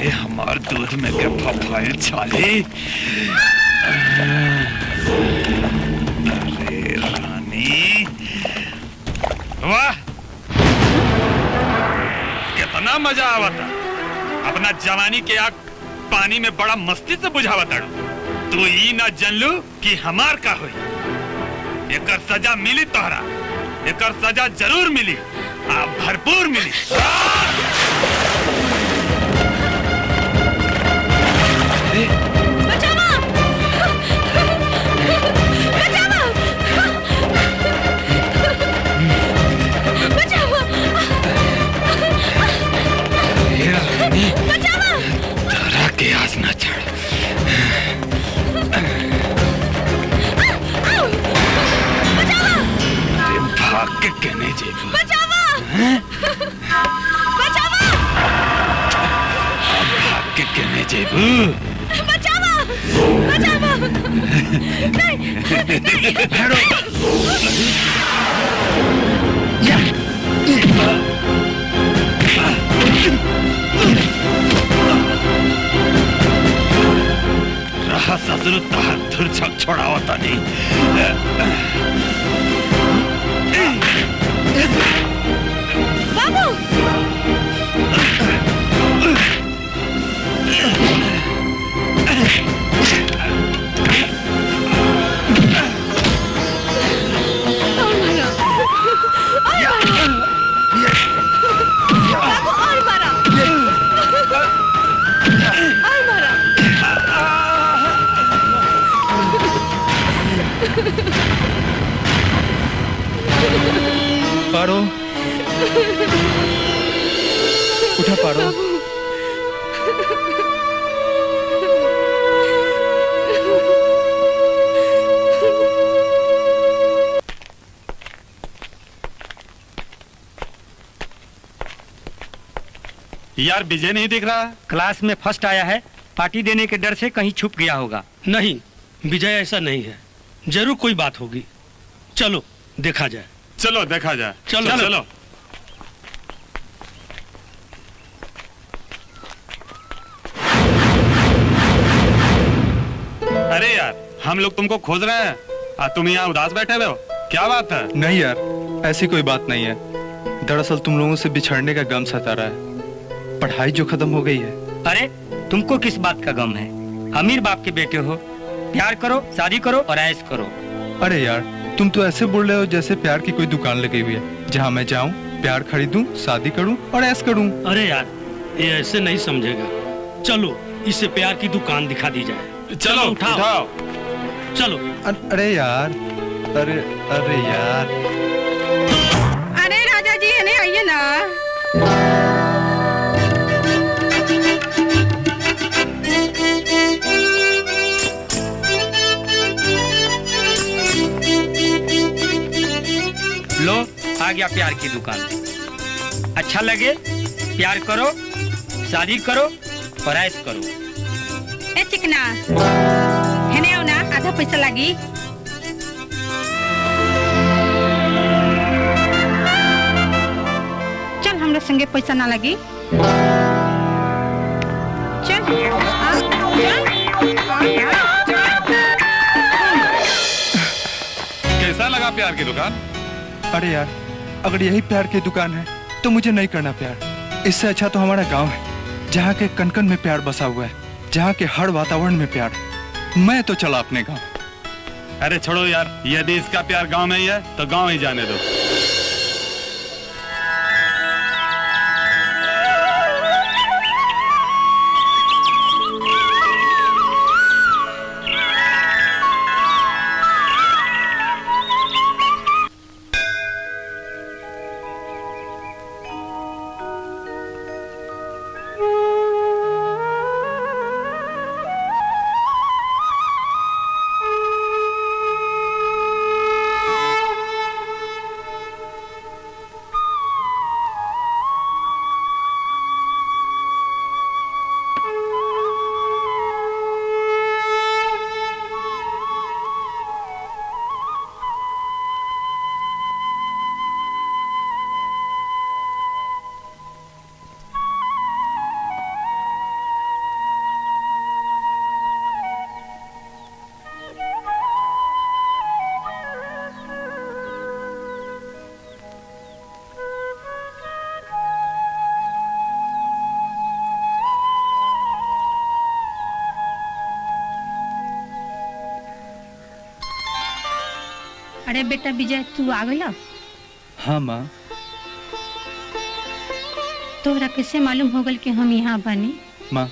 अरे हमार दूध में के फफाइल छाले। अरे रानी वाह, कितना मजा आवता। अपना जवानी के आग पानी में बड़ा मस्ती से बुझावता। तू ई ना जानलू कि हमार का हुई। एकर सजा मिली तोहरा, एकर सजा जरूर मिली, आप भरपूर मिली। बचावा! बचावा! बचावा! बचावा! तारा के आस ना चढ़। भाग के कहने जेबू। बचावा! बचावा! भाग के कहने जेबू। बचावा! बचावा! नहीं, रहा ससुर तहार धुर छक छोड़ावता नहीं। बाबू! पारो, उठा पारो। यार विजय नहीं दिख रहा। क्लास में फर्स्ट आया है, पार्टी देने के डर से कहीं छुप गया होगा। नहीं, विजय ऐसा नहीं है, जरूर कोई बात होगी। चलो देखा जाए। चलो देखा जाए। चलो चलो, चलो। अरे यार हम लोग तुमको खोज रहे हैं, तुम यहाँ उदास बैठे हुए हो, क्या बात है? नहीं यार, ऐसी कोई बात नहीं है। दरअसल तुम लोगों से बिछड़ने का गम सता रहा है। पढ़ाई जो खत्म हो गई है। अरे तुमको किस बात का गम है? अमीर बाप के बेटे हो, प्यार करो, शादी करो और ऐश करो। अरे यार तुम तो ऐसे बोल रहे हो जैसे प्यार की कोई दुकान लगी हुई है, जहाँ मैं जाऊँ, प्यार खरीदूं, शादी करूं और ऐश करूं। अरे यार ये ऐसे नहीं समझेगा। चलो इसे प्यार की दुकान दिखा दी जाए। चलो उठाओ। चलो। अरे यार, अरे अरे यार, अरे राजा जी है, आइए ना। लो आ गया प्यार की दुकान। अच्छा लगे प्यार करो, शादी करो और ऐश करो। ए चिकना हेने आओ ना, आधा पैसा लागी। चल हमरा संगे पैसा ना लगी। चल कैसा लगा प्यार की दुकान? अरे यार अगर यही प्यार की दुकान है तो मुझे नहीं करना प्यार। इससे अच्छा तो हमारा गांव है, जहाँ के कन-कन में प्यार बसा हुआ है, जहाँ के हर वातावरण में प्यार। मैं तो चला अपने गांव। अरे छोड़ो यार, यदि इसका प्यार गांव में ही है तो गांव ही जाने दो। अरे बेटा विजय तू आ गया। हाँ माँ। तोहरा कैसे मालूम हो गल कि हम यहाँ बानी? माँ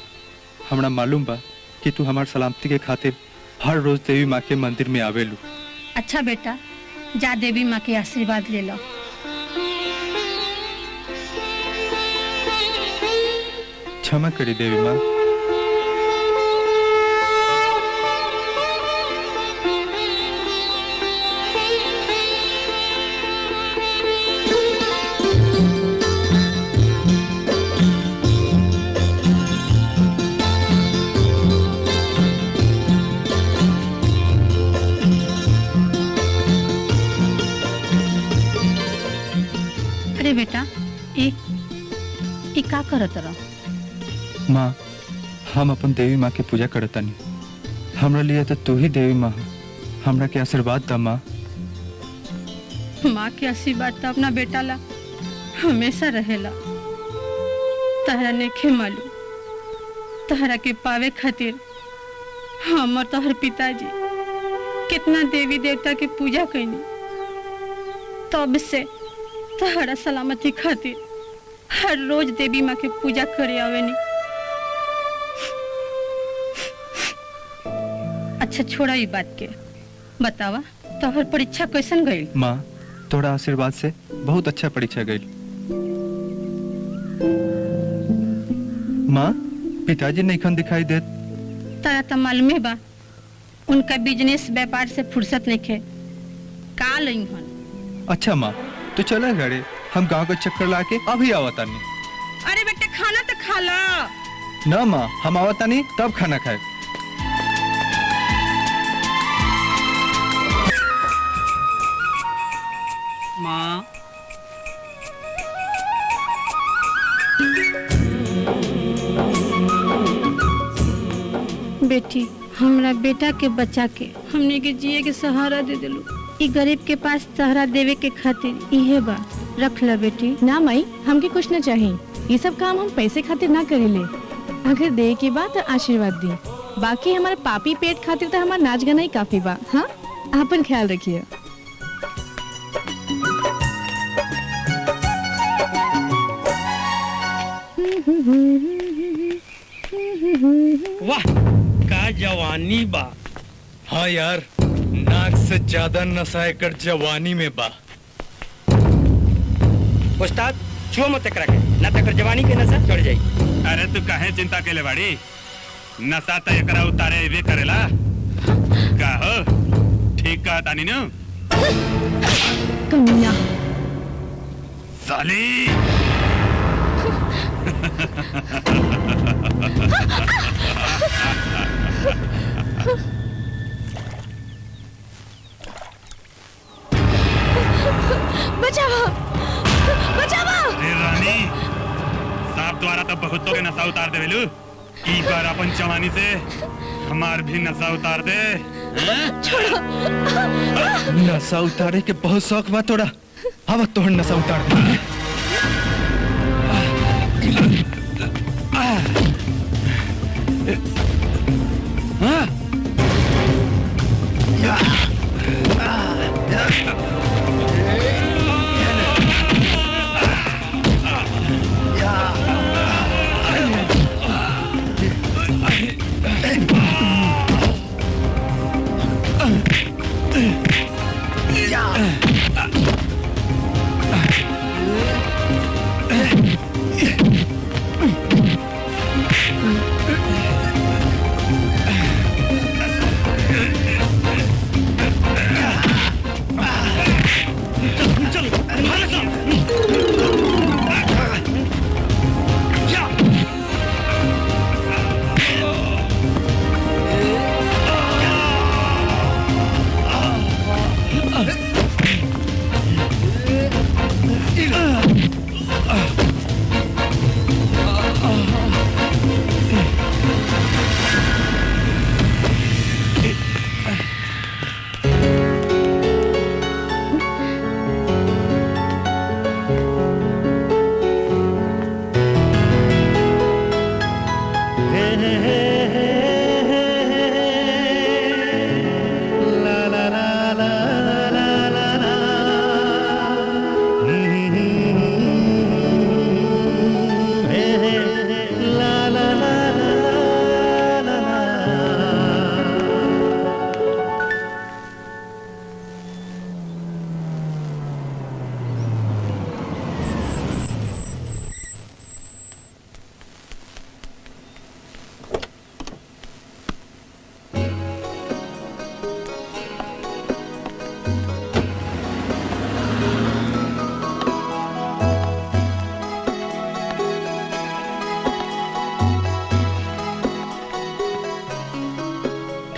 हमरा मालूम बा कि तू हमार सलामती के खातिर हर रोज देवी माँ के मंदिर में आवेलू। अच्छा बेटा जा देवी माँ के आशीर्वाद ले लो। क्षमा करी देवी माँ। अरे बेटा का करत रहो? माँ हम अपन देवी माँ के पूजा करतानी। हमरा लिए तो तू ही देवी माँ हो। हमरा के आशीर्वाद दा माँ। माँ के आशीर्वाद तो अपना बेटा ला हमेशा रहेला। तहरा नेखे मालूम तहरा के पावे खातिर हम और तोहर पिताजी कितना देवी देवता के पूजा कैनी। तब से तहरा सलामती खातिर हर रोज देवी माँ के पूजा करे आवेनी। अच्छा छोड़ा ये बात के, बतावा तोहर परीक्षा कैसन गई? माँ तोरा आशीर्वाद से बहुत अच्छा परीक्षा गई। माँ पिताजी नहीं खन दिखाई देत। तारा तो मालूमे बा उनका बिजनेस व्यापार से फुर्सत नहीं खे। का लई हन? अच्छा माँ तो चला घरे, हम गांव का चक्कर लाके अभी आवतानी। अरे बेटे खाना तो खा लो। ना माँ हम आवतानी तब खाना खाए। माँ बेटी हमरा बेटा के बचा के हमने के जिए के सहारा दे दिलू। ई गरीब के पास सहारा देवे के खातिर इहे बा, रख ला बेटी। ना माई हमके कुछ न चाहिए। ये सब काम हम पैसे खातिर ना करेले। अगर दे के बाद तो आशीर्वाद दी, बाकी हमारे पापी पेट खातिर तो हमारा नाच गाना ही काफी बा। हाँ अपन ख्याल रखिए। वाह का जवानी बा। हाँ यार नाक से ज्यादा नशा एकर जवानी में बा। उस्ताद छुओ मत एकरा के, ना तकर जवानी के नशा चढ़ जाई। अरे तू काहे चिंता केले बाड़ी? नशा तो एकरा उतारे एबे करेला। का हो ठीक कहा तानी नु? कमीना साली बचाओ बचाओ। अरे रानी साहब द्वारा तो बहुतों के नशा उतार दे बेलू। ई बार अपन जवानी से हमार भी नशा उतार दे। नशा उतारे के बहुत शौक बा तोरा। अब तोहर नशा उतार दे।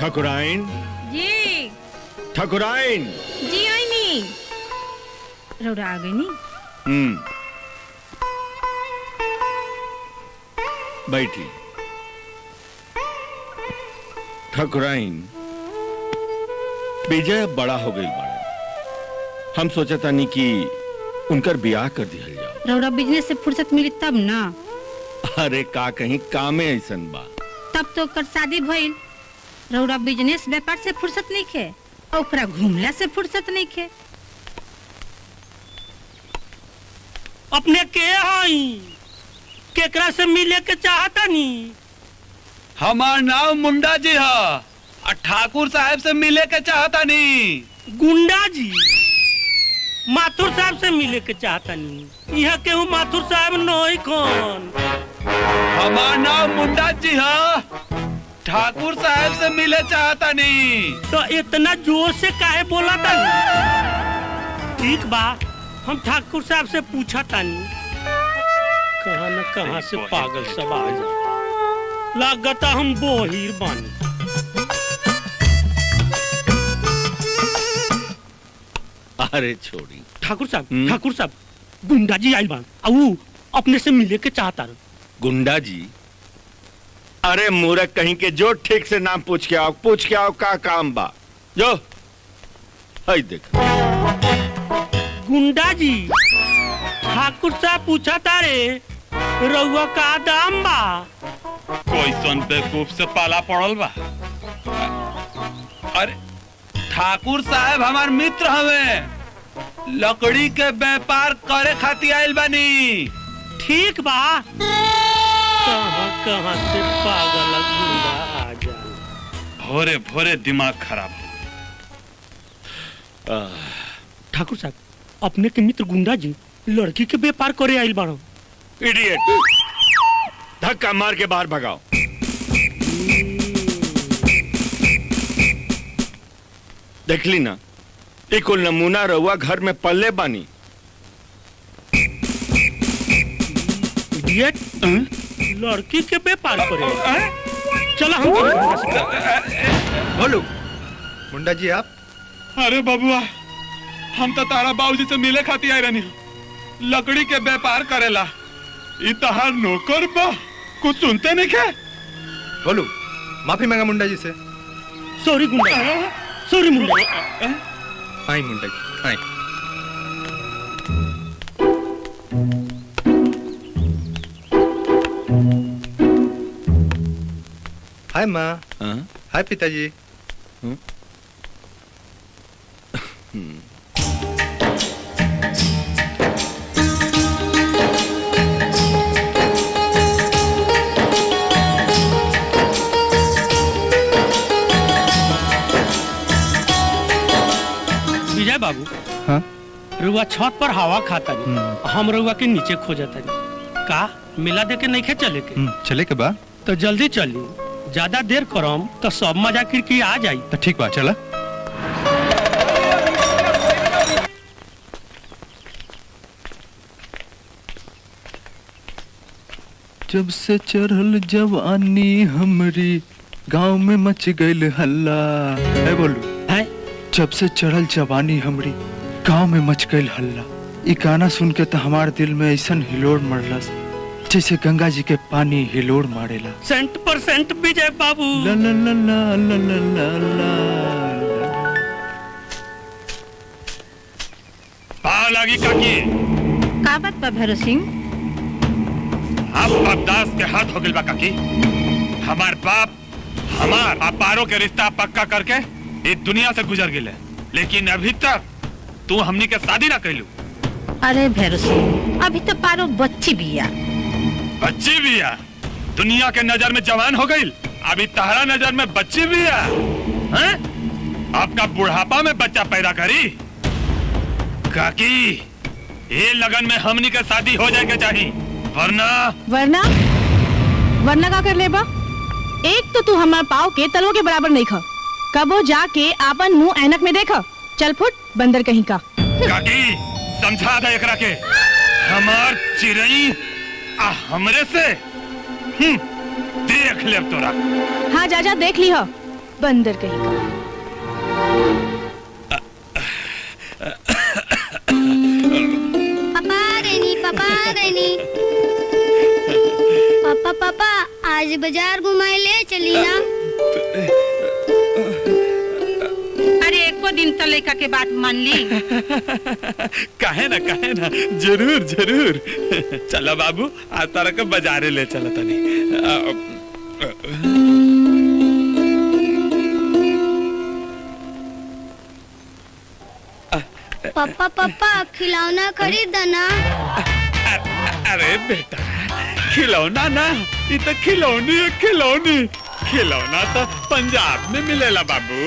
ठाकुराइन, जी ठाकुराइन। जी आई नी रौरा आ गई नी। बैठी। ठाकुराइन, विजय बड़ा हो गई बड़ा। हम सोचा था नहीं कि उनकर ब्याह कर दिया जाओ। रौरा बिजनेस से फुर्सत मिली तब ना। अरे का कहीं कामे ऐसन बा। तब तो कर शादी भइल। रौरा बिजनेस व्यापार से फुर्सत नहीं खे और ओकरा घूमला से फुर्सत नहीं खे। अपने के हई केकरा से मिले के चाहता नी? हमार नाम मुंडा जी है। ठाकुर साहब से मिले के चाहता नहीं। गुंडा जी माथुर साहब से मिले के चाहता नी। यहाँ केहू माथुर साहब नहीं कौन। हमार नाम मुंडा जी है। ठाकुर साहब से मिले चाहता नहीं। तो इतना जोर से काहे बोला था? ठीक बा, हम ठाकुर साहब से पूछा तानी। कहाँ न कहाँ से पागल सब आ जाए। लागता हम बोहिर बानी। अरे छोड़ी। ठाकुर साहब गुंडा जी आइल बान। आऊ अपने से मिले के चाहता रहो। गुंडा जी? अरे मूर्ख कहीं के, जो ठीक से नाम पूछ के आओ का काम बा। जो हाय देख। गुंडा जी ठाकुर साहब पूछा तारे रउआ का दाम बा? कोई सन बेवकूफ से पाला पड़ल बा। अरे ठाकुर साहब हमार मित्र हवे। लकड़ी के व्यापार करे खातिर आइल बानी। ठीक बा। कहाँ कहाँ से पागल गुंडा आ जाए। भोरे भोरे दिमाग खराब हो। ठाकुर साहब अपने के मित्र गुंडा जी लड़की के व्यापार करे आइल बाड़ो। इडियट, धक्का मार के बाहर भगाओ। देख ली ना, एक नमूना रहुआ घर में पल्ले बानी। इडियट, लड़की के व्यापार करे। चला हम बोलो मुंडा जी आप। अरे बबुआ, हम तो तारा बाबूजी से मिले खातिर आए रहनी। लकड़ी के व्यापार करेला। ई तहार नौकर बा, कुछ सुनते नहीं के? बोलो माफी मांगा मुंडा जी से। सॉरी गुंडा, सॉरी मुंडा। आई मुंडा जी आई। हाय माँ। हाय पिताजी। विजय बाबू, हाँ? रुआ छत पर हवा खाता नहीं। हम रुआ के नीचे खोजता नहीं। का मिला दे के नहीं खे चले के? चले के बा तो जल्दी चली। ज्यादा देर करम तो सब मजा की आ जाई। तो ठीक बा, चला। जब से चढ़ल जवानी हमरी गांव में मच गइल हल्ला। है बोलू है? जब से चढ़ल जवानी हमरी गांव में मच गइल हल्ला। ई गाना सुन के तो हमार दिल में ऐसन हिलोड़ मरलस जैसे गंगा जी के पानी हिलोड़ मारेला। 100% विजय बाबू। ला ला ला ला ला ला ला ला। पाव लागी काकी। का बात बा भैरव सिंह? आप बापदास के हाथ हो गइल बा काकी। हमार बाप हमार पापारों के रिश्ता पक्का करके इस दुनिया से गुजर गिले, लेकिन अभी तक तू हमनी के शादी ना कैलू। अरे भैरव सिंह, अभी तो पारो बच्ची बिया। बच्ची भी है। दुनिया के नजर में जवान हो गई, अभी तहरा नजर में बच्ची भी है। हैं? आपका बुढ़ापा में बच्चा पैदा करी काकी। ये लगन में हमनी के शादी हो जाए के चाहिए, वरना वरना का कर लेबा? एक तो तू हमार पाव के तलवों के बराबर नहीं खा। कबो जाके आपन मुंह ऐनक में देखा। चल फुट बंदर कहीं का। काकी समझा दे एकरा के। हमार चिरई आ हमरे से देख ले तोरा। हाँ जा देख ली हो। बंदर कहीं का। पापा रेनी पापा पापा आज बाजार घुमाए ले चली ना। अरे एको दिन तो लड़का के बात मान ली। काहे ना जरूर जरूर। चला बाबू आज तारा के बाजारे ले चला तनी। पापा पापा खिलौना खरीदना। अरे बेटा खिलौना ना ये तो खिलौनी है खिलौनी। खिलौना तो पंजाब में मिलेला बाबू।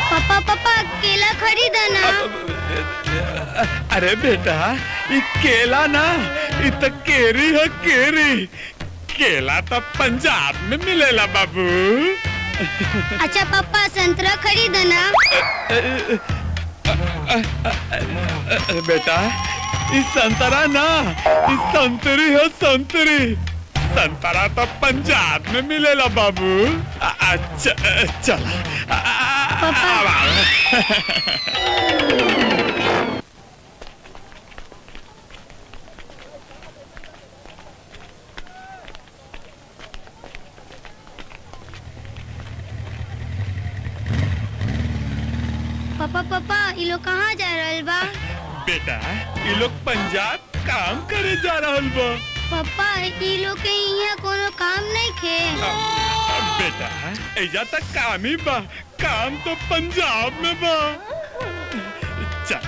पापा पापा केला खरीदना। अरे बेटा ये केला ना ये तो केरी है केरी। केला तो पंजाब में मिलेला बाबू। अच्छा पापा संतरा खरीदना। बेटा ये संतरा ना ये संतरी है संतरी। संतरा तो पंजाब में मिलेला बाबू। अच्छा चला। पापा पापा ये लोग कहाँ जा रहल बा? बेटा ये लोग पंजाब काम करे जा रहल बा। पापा ये लोग के यहाँ कोनो काम नहीं खे। बेटा ऐजा तक काम ही बा। काम तो पंजाब में बा। चल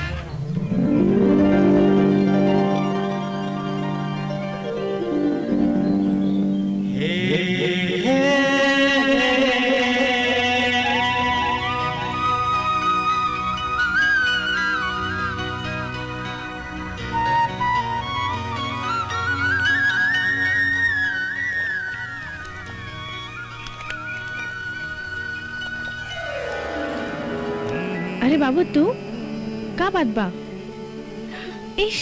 अरे बाबू तू का बात बा? इश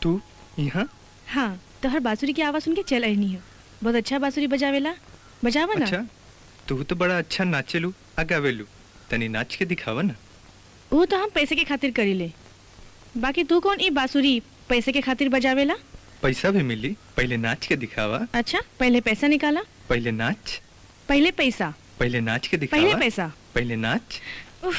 तू यहाँ? हाँ तोहर बांसुरी की आवाज सुन के चल रहनी है। बहुत अच्छा बांसुरी बजावेला। बजावा ना। अच्छा तू तो बड़ा अच्छा नाचेलू आ गावेलू। तनी नाच के दिखावा ना। वो तो हम पैसे के खातिर करी ले। बाकी तू कौन ई बांसुरी पैसे के खातिर बजावेला? पैसा भी मिली। पहले नाच के दिखावा। अच्छा पहले पैसा निकाला। पहले नाच। पहले पैसा। पहले नाच के दिखावा। पहले पैसा। पहले नाच। उफ।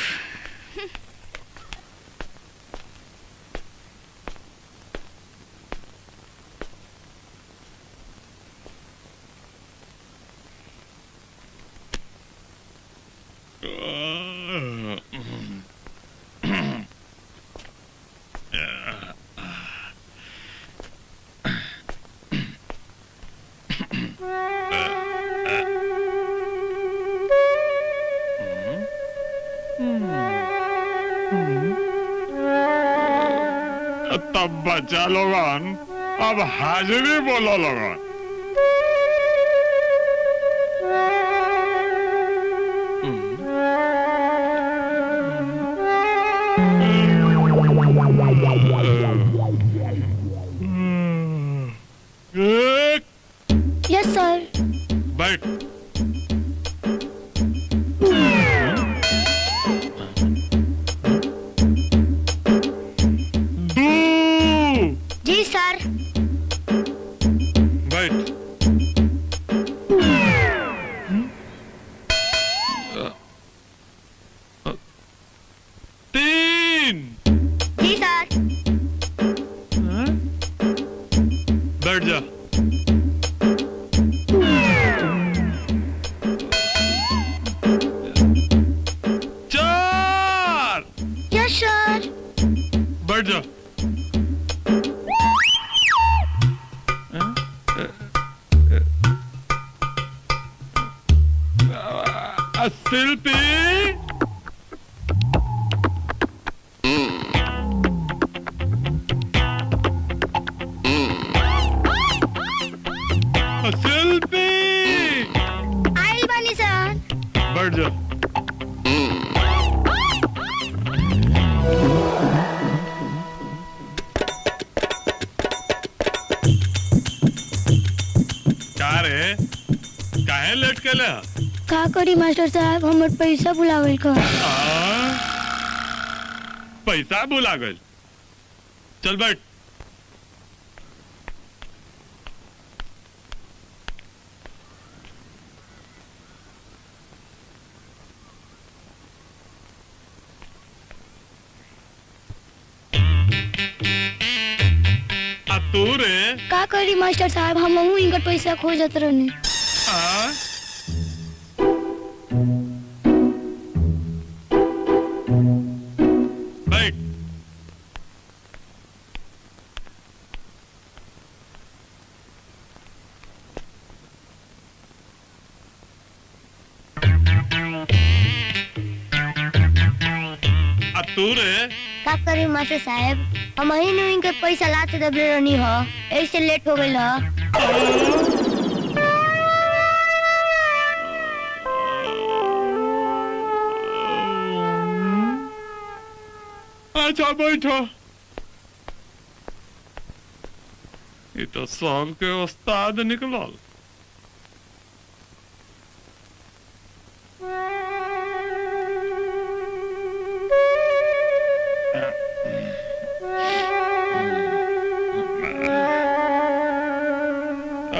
तब बच्चा लोगन अब हाजिरी बोलो लोगन। यस सर। बैठ। जी सर। बैठ। बैठ जाओ। शिल्पी, शिल्पी, आइल बानी सर। बैठ जाओ। का रे, काहे लेट के ले? का करी मास्टर साहब, हमर पैसा बुलावल का। पैसा भुला गए। चल बैठ। तू रे, का करी मास्टर साहब, हम इनकर पैसा खोजत रहनी। बैठ। तू रे, का करी मास्टर साहब, हम इनके पैसा लाते दबले रहनी हो, ऐसे लेट हो गइल ह। अच्छा बैठो। ये तो साल के उस्ताद निकलल।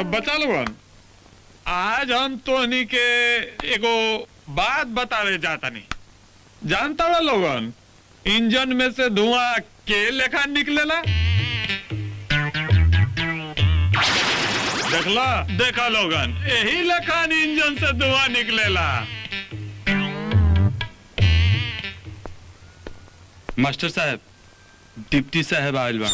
बचा लोगन, आज हम तोहनी के एगो बात बतावे जाता नहीं। जानता हुआ लोगन, इंजन में से धुआं के लेखा निकलेला? देखला, देखा लोगन, यही लेखा इंजन से धुआं निकलेला। मास्टर साहब, डिप्टी साहब आयल बा।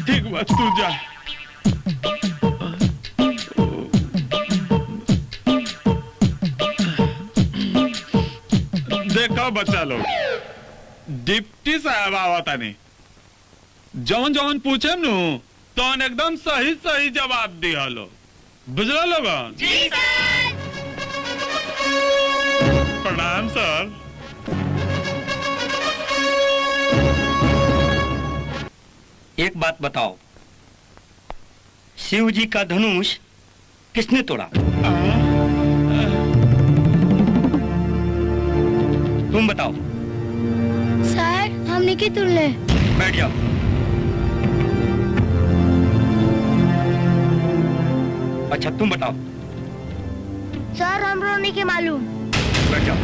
ठीक बा, तू जा। देखो बच्चा लोग, डिप्टी साहब आवता नहीं। जौन जौन पूछे नु तो एकदम सही सही जवाब दिया लो। बुझलो लोगन? जी सर। प्रणाम सर। एक बात बताओ, शिव जी का धनुष किसने तोड़ा? तुम बताओ। सर, हमने की तुलने। बैठ जाओ। अच्छा तुम बताओ। सर, हमरो नहीं के मालूम। बैठ जाओ।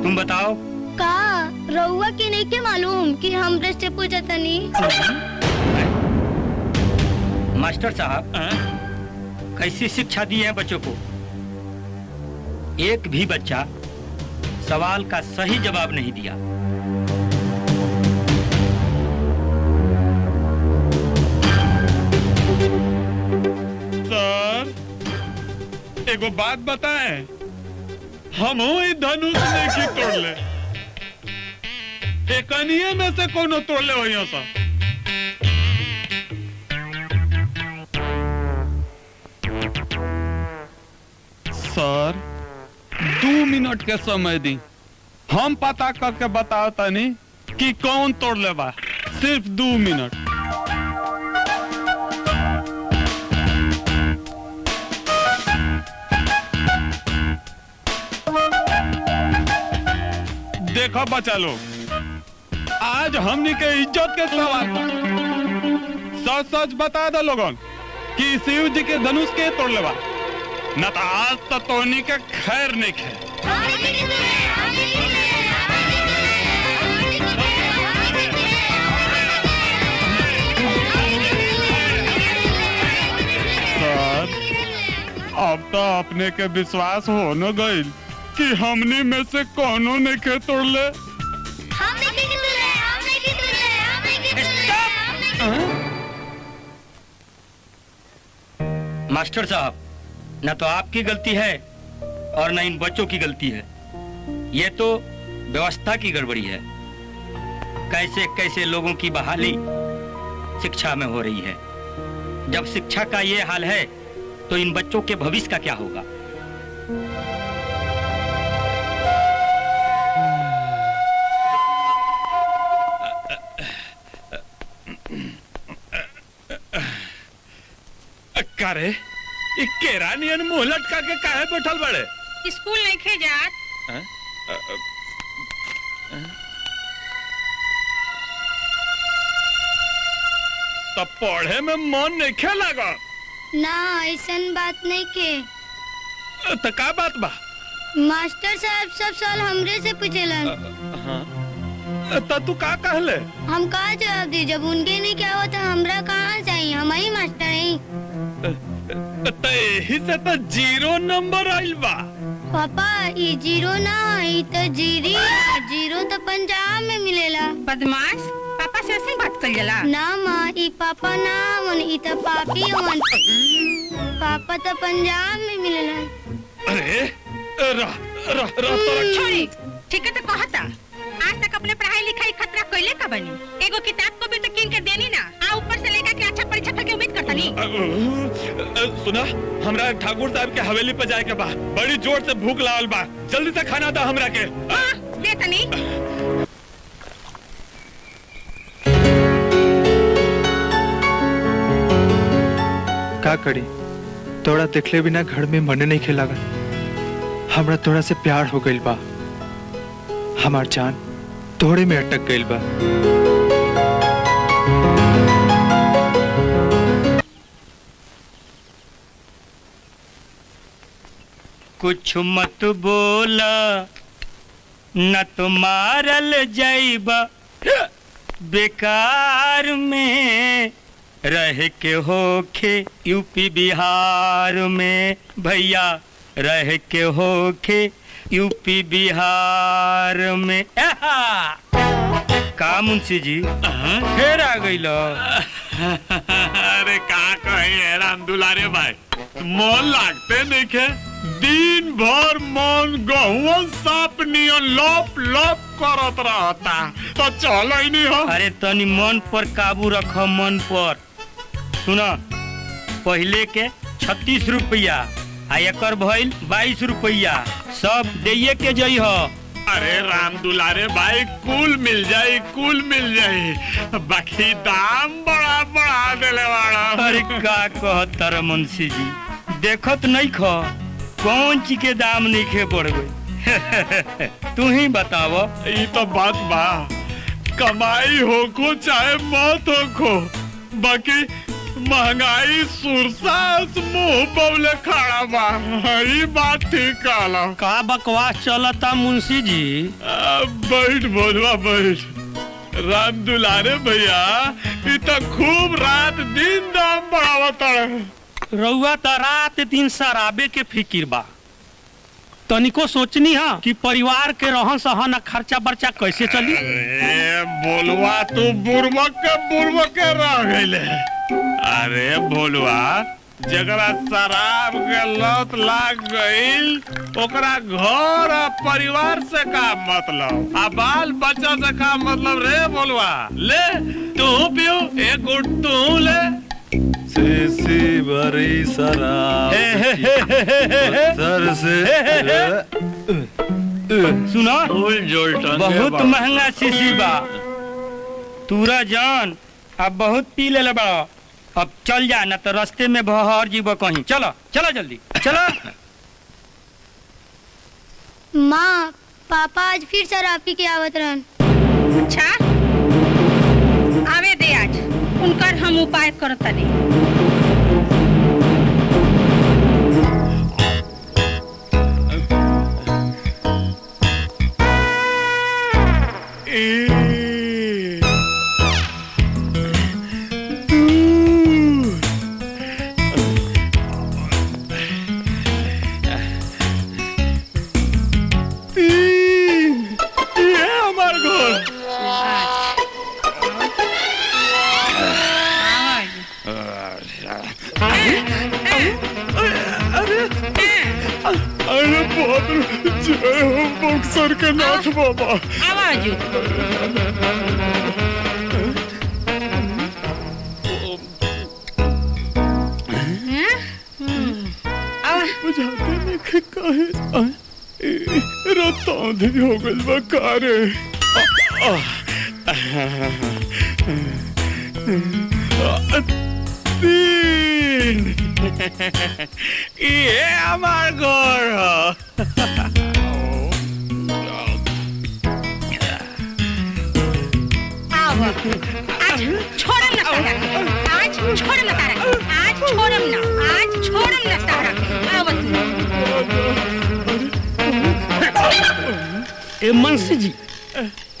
तुम बताओ। का रउआ की नहीं के मालूम कि हमरे से पूछतनी? मास्टर साहब, कैसी शिक्षा दी है बच्चों को? एक भी बच्चा सवाल का सही जवाब नहीं दिया। सर, एगो बात बताएं, हम धनुष नहीं तोड़ ले, एकनिये में से कोनो तोड़ ले वही सा। सर, 2 मिनट के समय दी, हम पता करके बताओ तनी कि कौन तोड़ ले बा। सिर्फ 2 मिनट। देखो बच्चा लोग, आज हमनी के इज्जत के सवाल सच सच बता दो लोगन कि शिव जी के धनुष के तोड़ लेवा, न तो आज तो तोहनी के खैर नहीं खे। तो अपने के विश्वास हो न गइल कि हमनी में से कोनो ने के तोड़ले। हम नहीं की तुले, हम नहीं की तुले, हम नहीं की तुले, हम नहीं की मास्टर साहब, न तो आपकी गलती है और न इन बच्चों की गलती है। ये तो व्यवस्था की गड़बड़ी है। कैसे कैसे लोगों की बहाली शिक्षा में हो रही है। जब शिक्षा का ये हाल है तो इन बच्चों के भविष्य का क्या होगा? करे केरा नियन मुंह लटका के काहे बैठल बड़े? स्कूल नहीं खे जात। तब पढ़े में मन नहीं खे लगा। ना ऐसन बात नहीं के। तो का बात बा? मास्टर साहब सब साल हमरे से पूछेलन। तो तू का कहले? हम कहा जवाब दी? जब उनके नहीं क्या हुआ तो हमरा कहाँ चाहिए? हम ही मास्टर हैं। तो यही से तो 0 नंबर आइल बा। पापा ये 0 ना, ये तो जीरी है। 0 तो पंजाब में मिलेला। बदमाश, पापा से ऐसी बात कर जाला। ना माँ, ये पापा ना मन, ये तो पापी मन। पापा तो पंजाब में मिलेला। अरे तोरा छोड़ी, ठीक है तो कहता। आज तक अपने पढ़ाई लिखाई खतरा कोयले का बनी। एगो किताब को भी तो कीन के देनी ना। आ ऊपर से लेकर के अच्छा परीक्षा करके उम्मीद करता नहीं। सुना, हमरा ठाकुर साहब के हवेली पे जाए के बा। बड़ी जोर से भूख लागल बा। जल्दी से खाना दा हमरा के। ले तनी। का करी, तोड़ा देखले बिना घर में मन नहीं खेलागा। हमरा तोड़ा से प्यार हो गइल बा। हमार जान तोड़े में अटक गइल बा। कुछ मत बोला न तो मारल जाइबा। बेकार में रह के होखे यूपी बिहार में। भैया रह के होखे यूपी बिहार में। का मुंशी जी फिर आ गइल? अरे का कहे राम दुलारे भाई, मन लागते नहीं के। दिन भर मन गहुआ सांप नियन लप लप करत रहता। तो चलो ही नहीं हो। अरे तनी मन पर काबू रख। मन पर सुना, पहले के 36 रुपया आ एकर भइल 22 रुपया। सब देइए के जई हो। अरे राम दुलारे भाई, कुल मिल जाई, कुल मिल जाई। बाकी दाम बड़ा बढ़ा देले वाला। अरे का कहतर मुंशी जी, देखत नहीं खो कौन चीज के दाम नहीं खे बढ़ गई। तू ही बताव। ये तो बात बा, कमाई होखो चाहे मत होखो, बाकी महंगाई सुरसास मुंह पवले खड़ा बा। ये बात ठीक कहला। का बकवास चलता मुंशी जी? बैठ बोलवा बैठ। राम दुलारे भैया, ये तो खूब रात दिन दाम बढ़ावता है। रउआ तो रात दिन शराबे के फिकिर बा। तनिको सोचनी है कि परिवार के रहन सहन खर्चा बर्चा कैसे चली। अरे बोलवा, तू बुरबक के रह गइले। अरे बोलवा, जगरा शराब के लत लाग गइल, ओकरा घर और परिवार से का मतलब, आ बाल बच्चा से का मतलब रे बोलवा? ले तू पियो, एक गुट तू ले। सी बड़ी शराब सर से सुनो, बहुत महंगा शीशी बा। तूरा जान अब बहुत पी ले बा। अब चल जा, न तो रास्ते में बहर जीव कहीं। चलो चलो जल्दी चलो। माँ, पापा आज फिर शराब पी के आवत रहन। अच्छा, आवे दे आज। उनकर हम उपाय करतनी। जय हो बक्सर के नाथ बाबा। आवाज बुझाते नहीं काहे रतौंधी हो गइल बा कारे। तीन ये हमार घर ह। आज छोड़म ना तारा आज छोड़म ना तारा आज छोड़म ना तारा आवत ए मनसी जी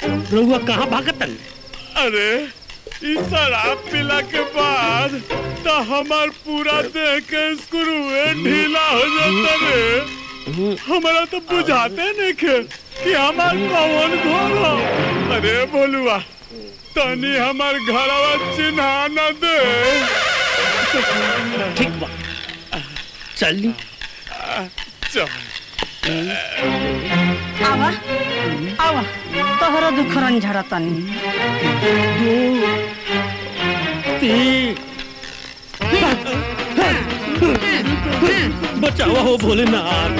रहुआ कहाँ भागतन? अरे इस शराब पिला के बाद तो हमार पूरा देह के स्क्रूए ढीला हो जाता रे। हमारा तो बुझाते नहीं खे कि हमार कौन घर हो। अरे बोलुआ तनी हमार घरवा चिन्हा न दे। ठीक बा चली चल आवा आवा तोहरा दुखरन झड़तन बचावा हो भोलेनाथ।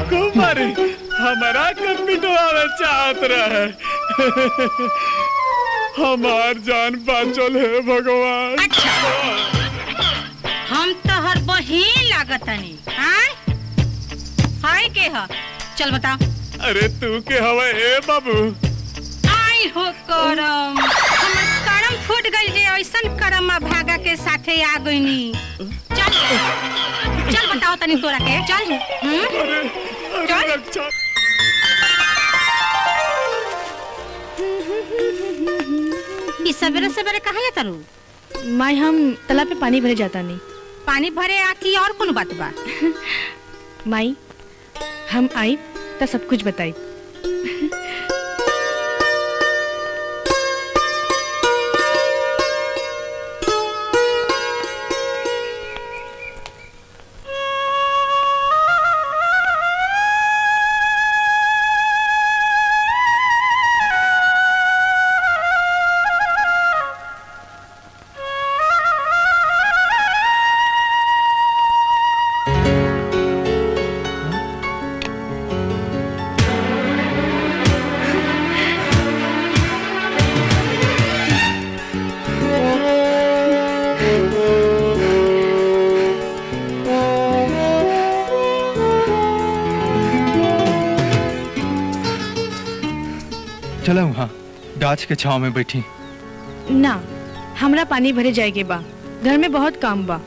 कुमारी हमारा कब मिटवाना चाहत रहे। हमार जान बाचल है भगवान। अच्छा हम तोहर बहिन लागतनी हाय के ह चल बता। अरे तू के हवा ए बाबू। आई हो करम हमर करम फूट गइल जे ऐसन करम भागा के साथे आ गइनी। चल चल बताओ तनी तोरा के चल। अरे अच्छा ई सवेरे सवेरे कहाँ जाता रू? माई हम तालाब पे पानी भरे जाता नहीं। पानी भरे आकी और कौन बात बा? माई हम आई तो सब कुछ बताई। चलो वहाँ गाछ के छाव में बैठी। ना हमरा पानी भरे जाएगे बा, घर में बहुत काम बा।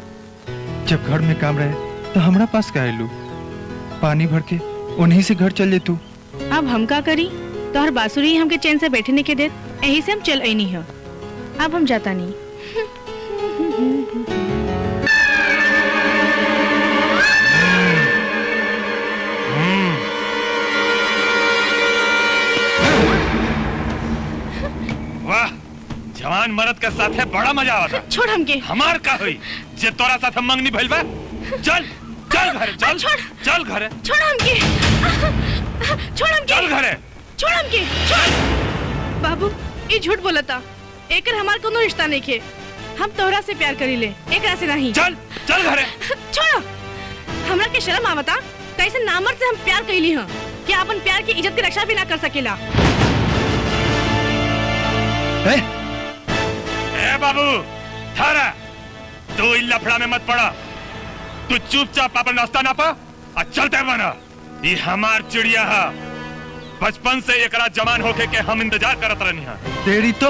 जब घर में काम रहे तो हमरा पास का लू पानी भर के उन्हीं से घर चल ले तू। अब हम का करी? तोहर बांसुरी हमके चैन से बैठने के देत, यही से हम चल आई नहीं। अब हम जाता नहीं। वाह जवान मर्द के साथ है बड़ा मजा आवता। छोड़ हमके। हमार का हुई जे तोरा साथ मंगनी भइल बा। चल चल घरे चल चल घरे छोड़ हमके। छोड़ हमके। चल घरे छोड़ हमके। छोड़ बाबू ये झूठ बोलता। एकर हमार कोनो रिश्ता नहीं के। हम तोहरा से प्यार करी ले, एकरा से नहीं। चल चल घरे। छोड़ो हमरा के शर्म आवता। कैसे नामर्द से हम प्यार कइली हं कि अपन प्यार की इज्जत की रक्षा भी ना कर सकेला। ए बाबू थारा तू इन लफड़ा में मत पड़ा। तू चुपचाप अपन रास्ता ना पा और चलते बना। ये हमार चिड़िया है, बचपन से एकरा जवान होके के हम इंतजार करत रहनी है। तेरी तो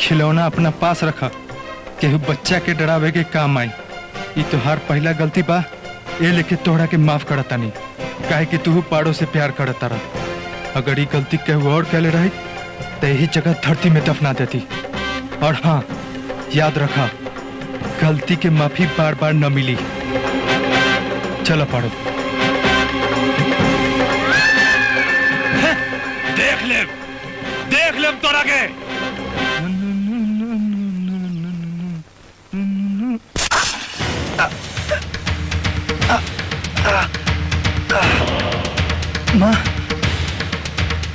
खिलौना अपना पास रखा केहू बच्चा के डरावे के काम आई। ये तोहार पहला गलती बा, ये लेके तोहरा के माफ करता नहीं। काहे कि तू पाड़ो से प्यार करता रह। अगर ये गलती केहू और कैले रही तो यही जगह धरती में दफना देती। और हाँ याद रखा गलती के माफी बार बार न मिली। चलो पारो। देख ले तोरा के। माँ,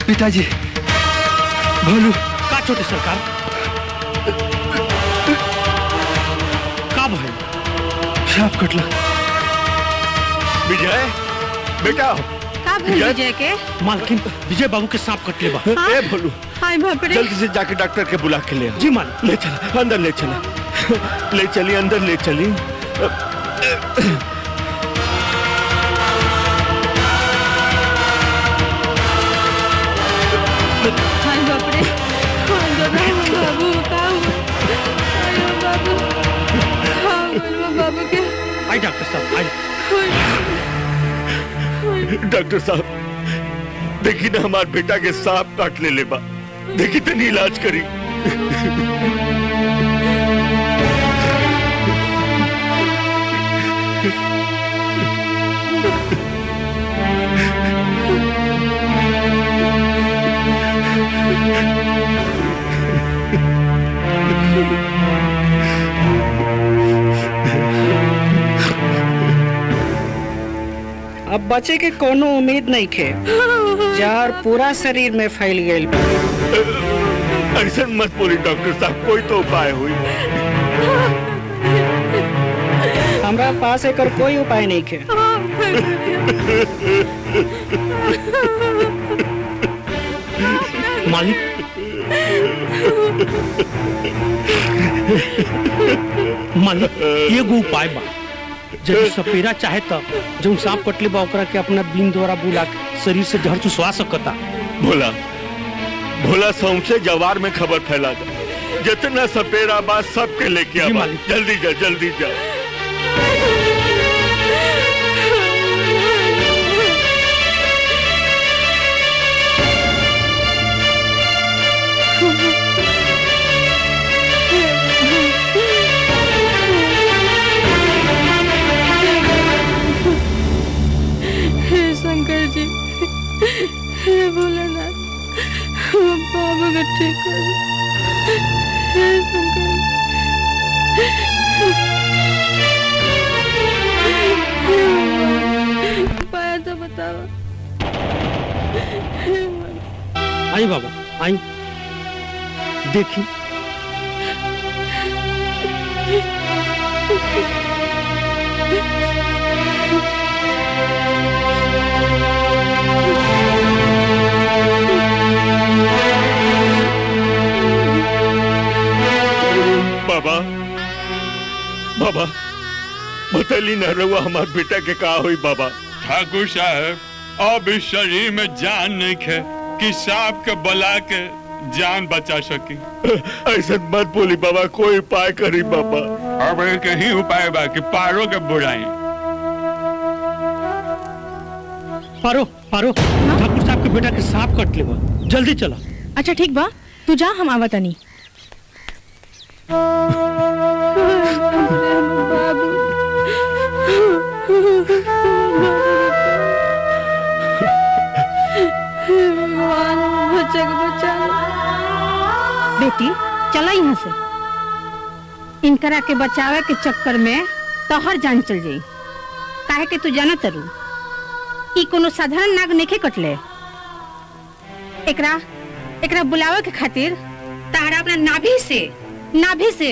पिताजी, भोलू। का छोटे सरकार का भाई सांप कटला। विजय बेटा, का भइल विजय के? मालकिन विजय बाबू के सांप कटले बा। ए भोलू, हाय बाप रे। जल्दी से जाके डॉक्टर के बुला के ले आओ। जी मालिक। ले चल, अंदर ले चले, ले चली अंदर ले चली। हाय बाप रे। बाबू का बाबू बाबू के। आई डॉक्टर साहब आई। डॉक्टर साहब, देखी ना हमारे बेटा के सांप काट ले बा। देखी तनी इलाज करी। अब बचे के कोनो उम्मीद नहीं खे। जहर पूरा शरीर में फैल गई। ऐसा मत बोली डॉक्टर साहब, कोई तो उपाय हुई। हमरा पास एकर कोई उपाय नहीं खे। मालिक मालिक एगो उपाय बा। यदि सपेरा चाहे तो जो सांप कटले बा ओकरा के अपना बीन द्वारा बुला के शरीर से जहर चुसवा सकता। भोला भोला सौंसे जवार में खबर फैला दे। जितना सपेरा बा सबके लेके जी आ। मालिक। जल्दी जा, जल्दी जा। शंकर जी, हे भोलेनाथ, बाबा को ठीक कर दो। हे शंकर उपाय तो बताओ। आई बाबा आई। देखी बाबा बाबा, बतली न रहुआ हमारे बेटा के का हुई बाबा। ठाकुर साहब, अब इस शरीर में जान नहीं है कि सांप के बला के जान बचा सकी। ऐसा मत बोली बाबा, कोई उपाय करी बाबा। अब एक ही उपाय बा कि पारो के बुलाई। पारो पारो, ठाकुर साहब के बेटा के सांप कटले बा। जल्दी चला। अच्छा ठीक बा, तू जा, हम आवतानी। बेटी चला यहाँ से। इनकरा के बचावे के चक्कर में तोहर जान चल जाई। काहे के तू जाना तरू ई कोनो साधारण नाग नेखे कटले। एकरा बुलावे के खातिर तारा अपना नाभि से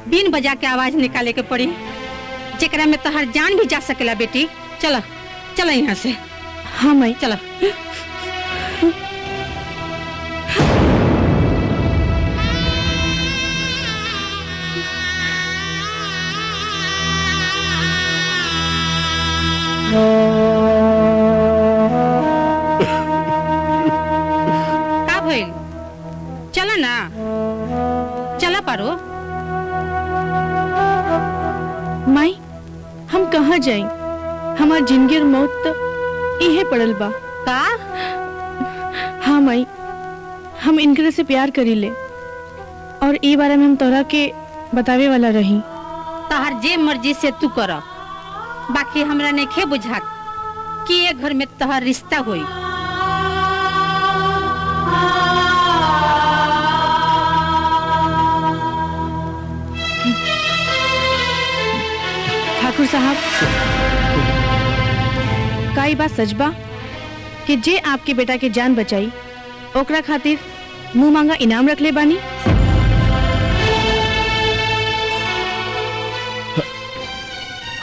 बीन बजा के आवाज निकाले के पड़ी, जेकरा में तोहर जान भी जा सकेला। बेटी चला चला यहाँ से। हाँ माई चला। का भइल? चला ना, चला पारो। माई हम कहाँ जाई? हमार जिंदगी और मौत तो इहे पड़ल बा। का? हाँ माई, हम इनकरे से प्यार करी ले और ई बारे में हम तोरा के बतावे वाला रही। तोहर जे मर्जी से तू कर। बाकी हमरा नेखे बुझात कि ये घर में तोहर रिश्ता होई। ठाकुर साहब, का ई बात सच बा कि जे आपके बेटा के जान बचाई ओकरा खातिर मुंह मांगा इनाम रख ले बानी?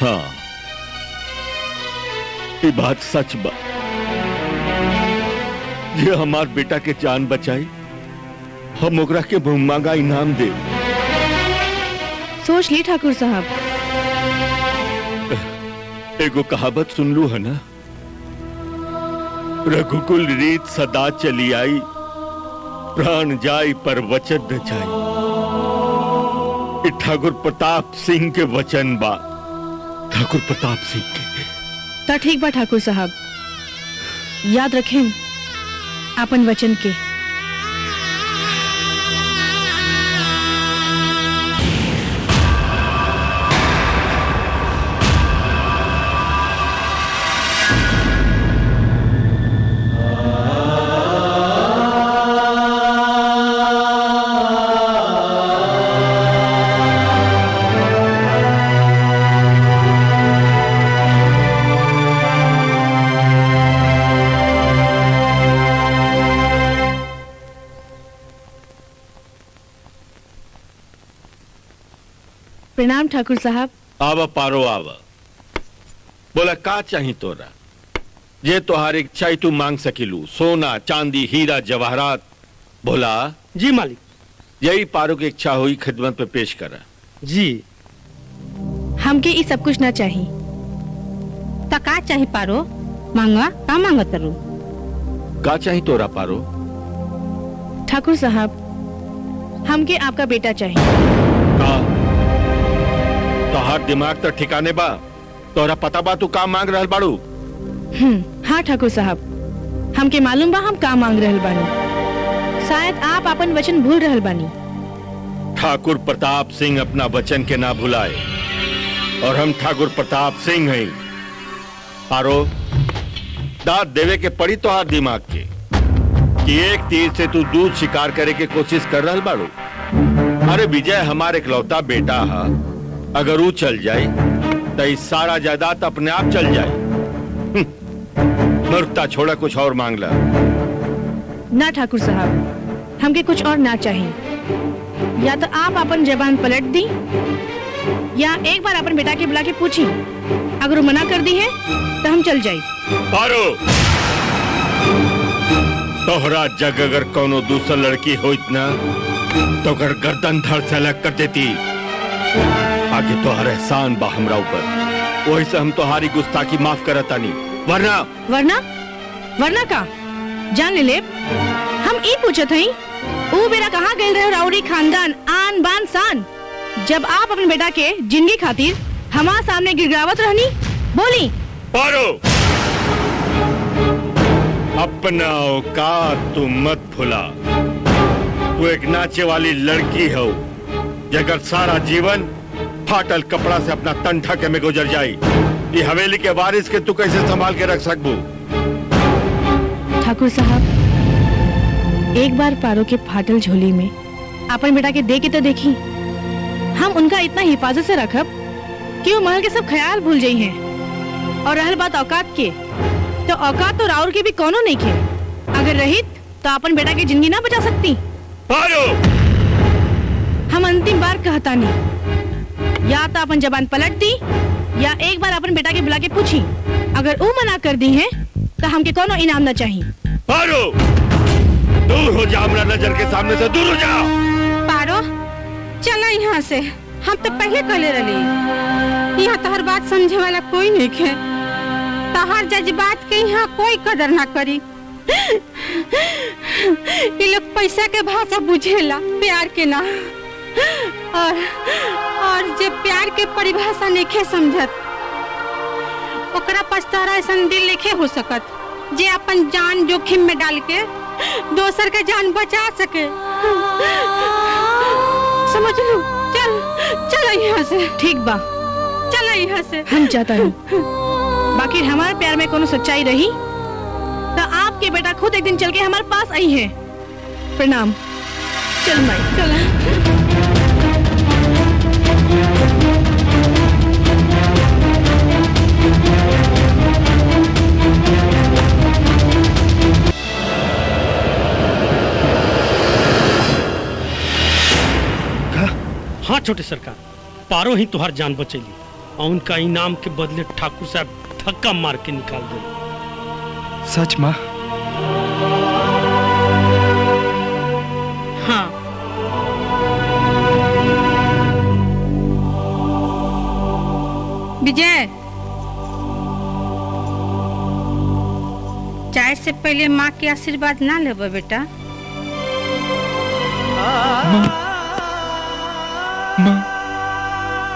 हाँ, ये बात सच बा। जे हमार बेटा के जान बचाई हम ओकरा के मुंह मांगा इनाम दे। सोच ली ठाकुर साहब। एगो कहावत सुन लू है ना, रघुकुल रीत सदा चली आई, प्राण जाई पर वचन न जाई। ठाकुर प्रताप सिंह के वचन बा, ठाकुर प्रताप सिंह के। तो ठीक बा ठाकुर साहब, याद रखें अपन वचन के। प्रणाम ठाकुर साहब। आवा पारो आवा। बोला का चाही तोरा? जे तोहार इच्छा ही तू मांग सकिलू, सोना चांदी हीरा जवाहरात। बोला। जी मालिक। यही पारो की इच्छा हुई खिदमत पे पेश करा। जी। हमके ये सब कुछ ना चाहिए। तो का चाही पारो? मांगवा का मांगत रू? का चाही तोरा पारो? ठाकुर साहब, हमके आपका बेटा चाहिए। का तोहार दिमाग तो ठिकाने बा? तोरा पता बा तू का मांग रहल बाड़ू? हाँ ठाकुर साहब, हमके मालूम बा हम का मांग रहल बानी। शायद आप अपन वचन भूल रहल बानी। ठाकुर प्रताप सिंह अपना वचन के ना भुलाए, और हम ठाकुर प्रताप सिंह हैं। पारो, दाद देवे के पड़ी तोहार दिमाग के कि एक तीर से तू दूध शिकार करे के कोशिश कर रहल बाड़ू। अरे विजय हमारे इकलौता बेटा हा, अगर वो चल जाए तो इस सारा जायदाद अपने आप चल जाए। मरता छोड़ा कुछ और मांग ला। ना ठाकुर साहब, हमके कुछ और ना चाहिए। या तो आप अपन जबान पलट दी, या एक बार अपन बेटा के बुला के पूछी। अगर वो मना कर दी है तो हम चल जाए। पारो, तोहरा जग अगर कोनो दूसर लड़की होइत ना तो अगर गर्दन धड़ से अलग कर देती। आगे तोहर एहसान बा हमरा ऊपर, वही से हम तोहारी गुस्ताखी माफ करता नहीं। वरना वरना का जान ले हम ई पूछत हई, ऊ बेरा कहाँ गए रहे राउरी खानदान आन बान शान, जब आप अपने बेटा के जिंदगी खातिर हमारे सामने गिड़गिड़ावत रहनी? बोली। पारो, अपना औकात तू मत भुला। तू एक नाचे वाली लड़की हो, जगर सारा जीवन फाटल कपड़ा से अपना तन ढके में गुजर जाई। ये हवेली के वारिस के तू कैसे संभाल के रख सकबू? ठाकुर साहब, एक बार पारो के फाटल झोली में अपन बेटा के दे के तो देखी। हम उनका इतना हिफाजत से रखब कि वो महल के सब ख्याल भूल जाई हैं। और रहल बात औकात के, तो औकात तो राउर के भी कोनो नहीं खे। अगर रहित तो अपन बेटा की जिंदगी ना बचा सकती। पारो, हम अंतिम बार कहता नहीं, या तो अपन जबान पलट दी, या एक बार अपन बेटा के बुला के पूछी। अगर वो मना कर दी है तो हमके कोनो इनाम ना चाहिए। पारो, दूर हो जा हमरा नजर के सामने से, दूर हो जा। पारो, चला यहाँ से। हम तो पहले कहले रही, यहाँ तोहर बात समझे वाला कोई नहीं है। तोहर जज्बात के यहाँ कोई कदर ना करी। ये लोग पैसा के भाषा बुझेला, प्यार के ना। और जब प्यार के परिभाषा नहीं समझत, ओकरा पछतारा ऐसा दिल नहीं हो सकत जे अपन जान जोखिम में डाल के दोसर के जान बचा सके। समझ लो। चल यहाँ से। ठीक बा, चला यहाँ से। हम चाहता हूँ बाकी हमारे प्यार में कोनो सच्चाई रही तो आपके बेटा खुद एक दिन चल के हमारे पास आई है। प्रणाम। चल माई चला। हाँ छोटे सरकार, पारो ही तुहार जान बचेली और उनका इनाम के बदले ठाकुर साहब धक्का मार के निकाल दे। सच माँ? हाँ। विजय, चाय से पहले माँ के आशीर्वाद ना लेबो बेटा। माँ,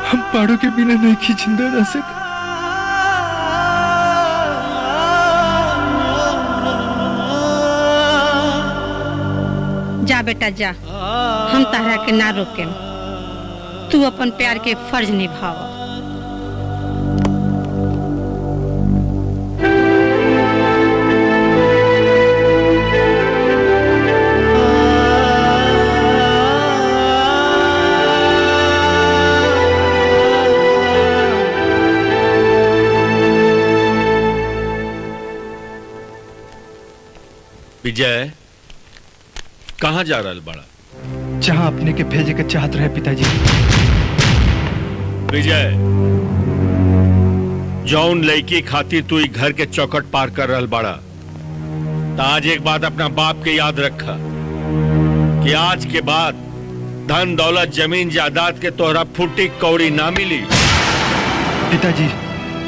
हम पारो के बिना नहीं की जिंदा रह सकते। जा बेटा जा, हम तारा के ना रोके। तू अपन प्यार के फर्ज निभाव। विजय, कहाँ जा रहा बड़ा? जहाँ अपने के भेजे के चाहत रहे पिताजी। विजय, जौन लड़की खातिर तू घर के चौखट पार कर रहल बड़ा, तो आज एक बात अपना बाप के याद रखा कि आज के बाद धन दौलत जमीन जायदाद के तोहरा फुटी कौड़ी ना मिली। पिताजी,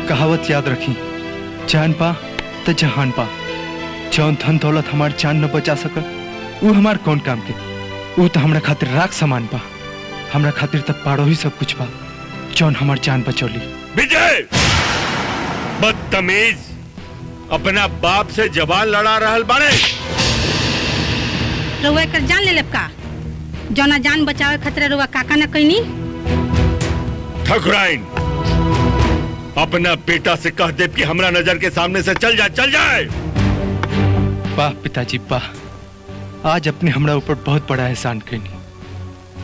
कहावत याद रखी, जान पा तो जहान पा। जौन धन दौलत हमार जान न बचा सकल वो हमार कौन काम के। वो तो हमरा खातिर राख समान बा। हमरा खातिर तब पारो ही सब कुछ बा जौन हमार जान बचौली। विजय, बदतमीज, अपना बाप से जवान लड़ा रहल बाड़े। रउआ कर जान ले लेब का? जौना जान बचावे खतरे रउआ काका न कइनी। ठकुराइन, अपना बेटा से कह दे कि हमरा नजर के सामने से चल जाए। वाह पिताजी वाह, आज अपने हमरा ऊपर बहुत बड़ा एहसान कईनी।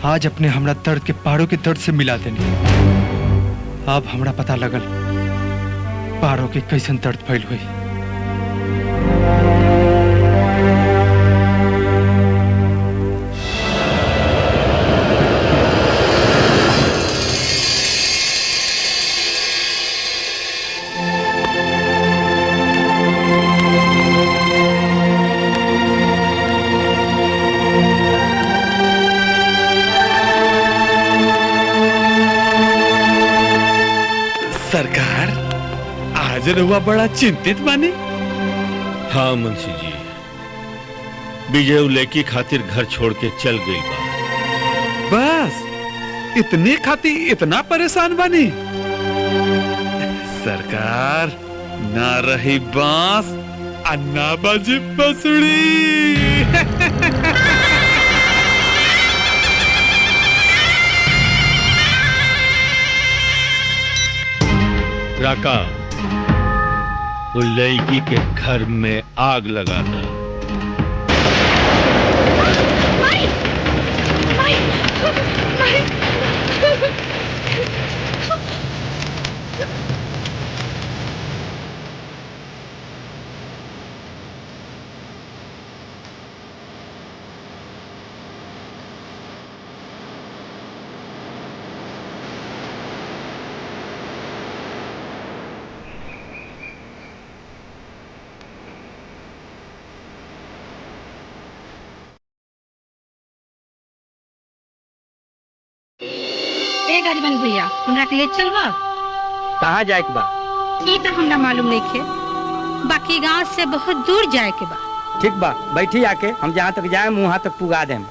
आज अपने हमरा दर्द के पारो के दर्द से मिला देनी। अब हमरा पता लगल पारो के कैसन दर्द फैल हुई। सरकार, आज रहुआ बड़ा चिंतित बानी। हाँ मुंशी जी, विजय लेकी खातिर घर छोड़ के चल गई बा। बस इतने खातिर इतना परेशान बानी? सरकार, ना रही बांस और ना बाजी बसुड़ी। राका, वो लड़की के घर में आग लगा दो। गाड़ी बन भैया, हमरा के ले चलबा। कहाँ जाए के बा? ई तो हमरा मालूम नहीं खे, बाकी गांव से बहुत दूर जाए के बा। ठीक बा, बैठी आके, हम जहाँ तक जाए वहाँ तक पुगा देम।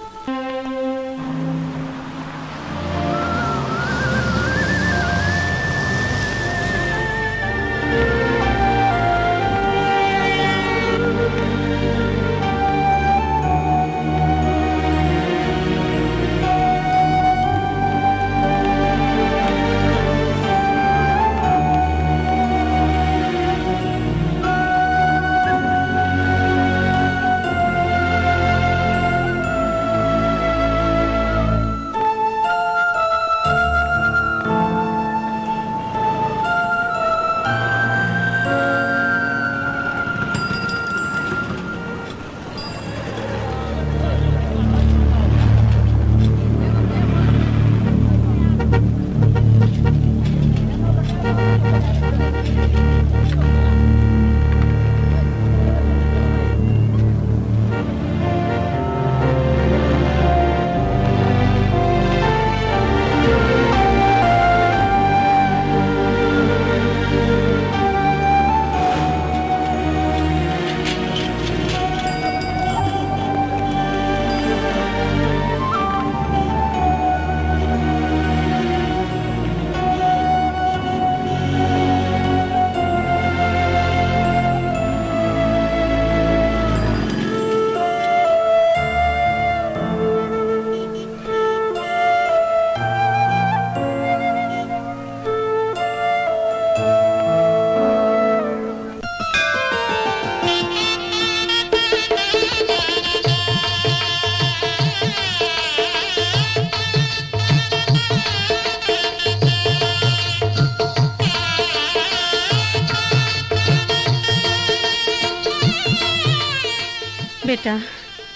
बेटा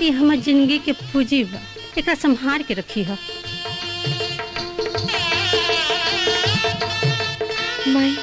ये हमार जिंदगी के पूंजी बा, एकरा संभाल के रखी हो। माई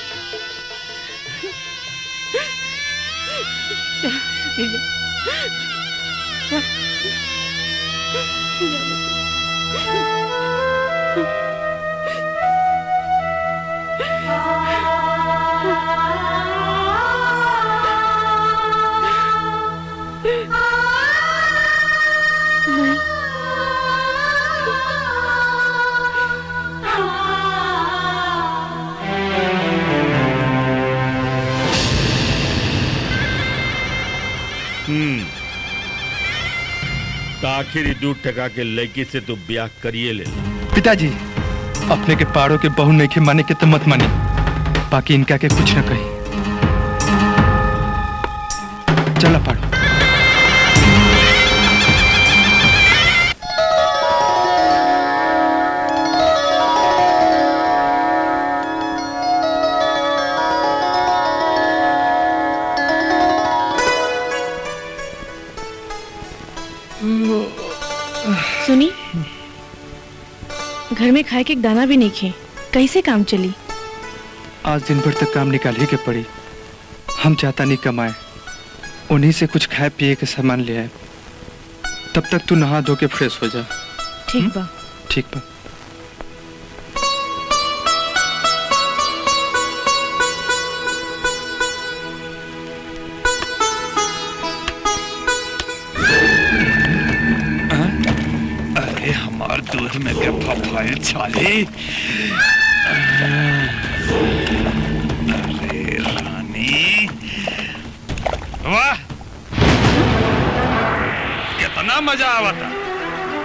तो आखिर 2 टका के लड़की से तो ब्याह करिए ले। पिताजी अपने के पाड़ों के बहू नहीं के माने के तो मत मानी, बाकी इनका के कुछ न कही। चला पाड़ो। सुनी, घर में खाए के एक दाना भी नहीं खे, कैसे काम चली? आज दिन भर तक काम निकाल ही के पड़ी। हम चाहता नहीं कमाए, उन्हीं से कुछ खाए पिए के सामान ले आए। तब तक तू नहा धो के फ्रेश हो जा। ठीक बा। ठीक बा। हमार दूध में क्या फफाइल छाली। अरे रानी, वाह कितना मजा आवता।